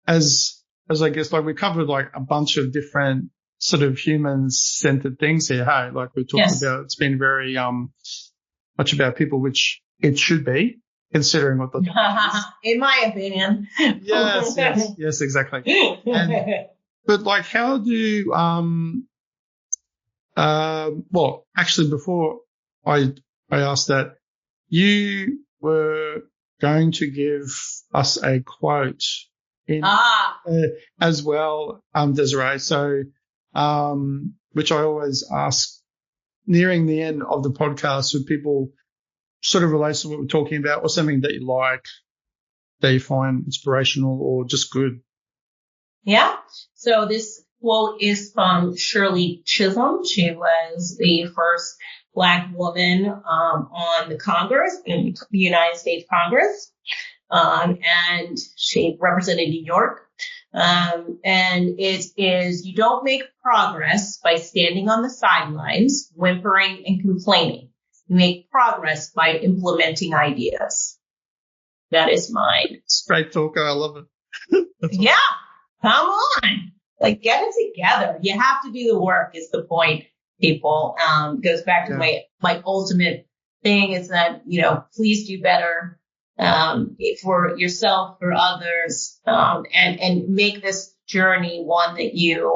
I guess, like we covered like a bunch of different sort of human-centered things here. Hey, like we talked about, it's been very, much about people, which it should be, considering what the topic is. In my opinion. Yes, exactly. But like, how do, well, actually, before I asked that, you were going to give us a quote in as well, Desiree. So, which I always ask nearing the end of the podcast, when people sort of relates to what we're talking about, or something that you like, that you find inspirational or just good. Yeah. So this quote is from Shirley Chisholm. She was the first Black woman on the Congress, in the United States Congress, and she represented New York. And it is, you don't make progress by standing on the sidelines, whimpering and complaining. You make progress by implementing ideas. That is mine. Straight talker. I love it. Yeah. Come on. Like, get it together. You have to do the work is the point, people. Goes back to my ultimate thing is that, please do better, for yourself, for others, and make this journey one that you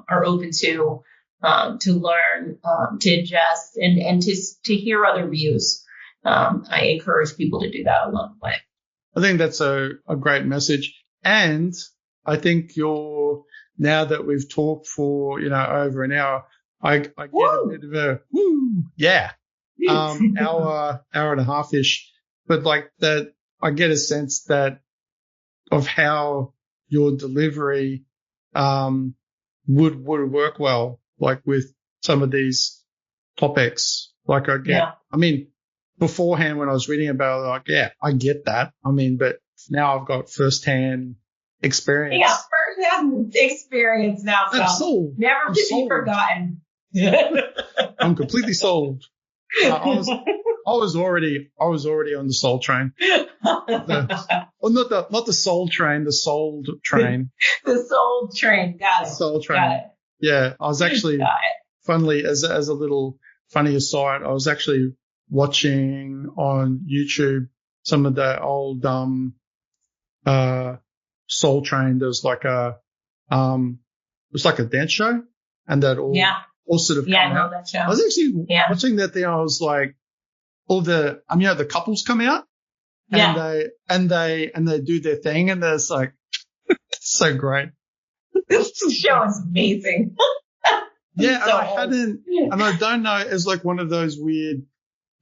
are open to learn, to ingest and to hear other views. I encourage people to do that along the way. I think that's a great message. And I think now that we've talked for, over an hour, I get a bit of a woo, yeah, hour and a half-ish, but like that, I get a sense that of how your delivery, would work well, like with some of these topics. Like I mean, beforehand when I was reading about it, like, yeah, I get that. I mean, but now I've got firsthand experience. Yeah, firsthand experience now. So never to be forgotten. I'm completely sold. I was already on the soul train. Not the soul train, the sold train. The soul train. Got it. The soul train. Got it. Yeah, I was actually, funnily, as a little funny aside, I was actually watching on YouTube some of the old Soul Train. There was like it was like a dance show, and that all sort of I know that show. I was actually watching that thing. I was like, all the the couples come out and they do their thing, and it's like it's so great. This show is amazing. Yeah, and I don't know, it's like one of those weird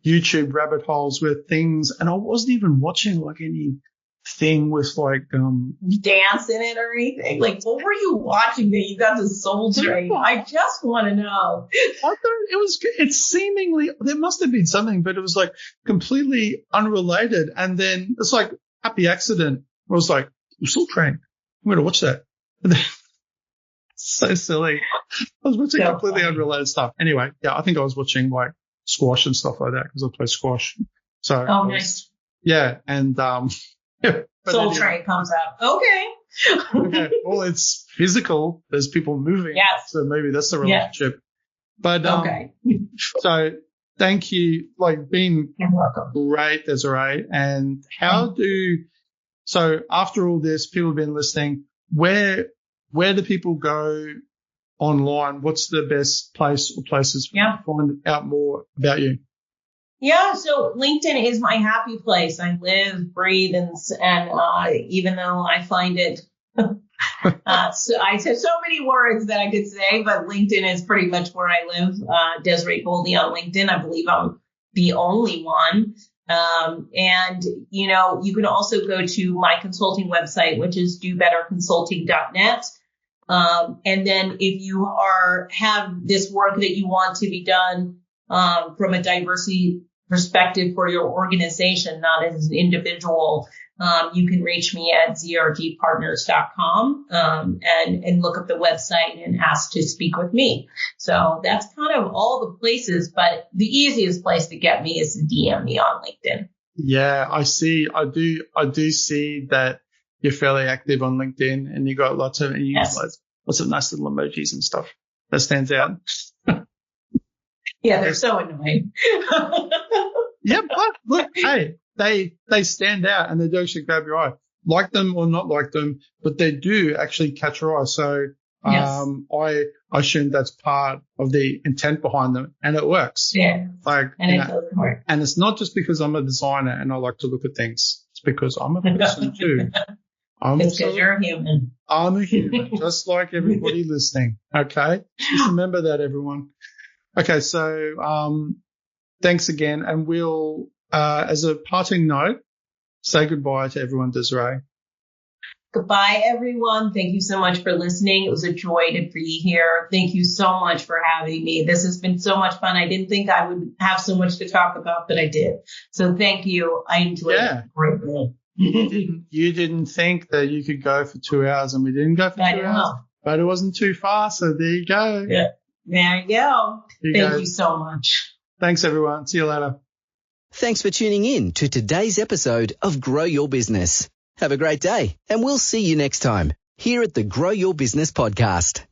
YouTube rabbit holes where things, and I wasn't even watching like anything with like dance in it or anything. Like, what were you watching that you got the Soul Train? I just want to know. It's seemingly, there must have been something, but it was like completely unrelated. And then it's like happy accident. I was like, Soul Train, I'm going to watch that. So silly. I was watching completely unrelated stuff. Anyway, yeah, I think I was watching like squash and stuff like that because I play squash. So nice. Yeah, and Soul Train comes out. Okay. Well, it's physical. There's people moving. Yes. So maybe that's the relationship. Yes. But so thank you. Like, been great, Desiree. And so after all this, people have been listening. Where do people go online? What's the best place or places to find out more about you? Yeah, so LinkedIn is my happy place. I live, breathe, and even though I find it, so I have so many words that I could say, but LinkedIn is pretty much where I live. Desiree Goldie on LinkedIn. I believe I'm the only one. And you can also go to my consulting website, which is dobetterconsulting.net. And then if you have this work that you want to be done, from a diversity perspective for your organization, not as an individual, You can reach me at zrdpartners.com and look up the website and ask to speak with me. So that's kind of all the places, but the easiest place to get me is to DM me on LinkedIn. Yeah, I see. I do see that you're fairly active on LinkedIn, and you got lots of lots of nice little emojis and stuff. That stands out. Yeah, they're so annoying. Yeah, but look, hey, they stand out and they do actually grab your eye. Like them or not like them, but they do actually catch your eye. So I assume that's part of the intent behind them, and it works. Yeah, like and it does work. And it's not just because I'm a designer and I like to look at things. It's because I'm a person too. It's because you're a human. I'm a human, just like everybody listening. Okay, just remember that, everyone. Okay, so thanks again, and we'll, as a parting note, say goodbye to everyone, Desiree. Goodbye, everyone. Thank you so much for listening. It was a joy to be here. Thank you so much for having me. This has been so much fun. I didn't think I would have so much to talk about, but I did. So thank you. I enjoyed it greatly. You didn't think that you could go for 2 hours, and we didn't go for 2 hours, but it wasn't too far. So there you go. Yeah. There you go. Thank you so much. Thanks, everyone. See you later. Thanks for tuning in to today's episode of Grow Your Business. Have a great day, and we'll see you next time here at the Grow Your Business podcast.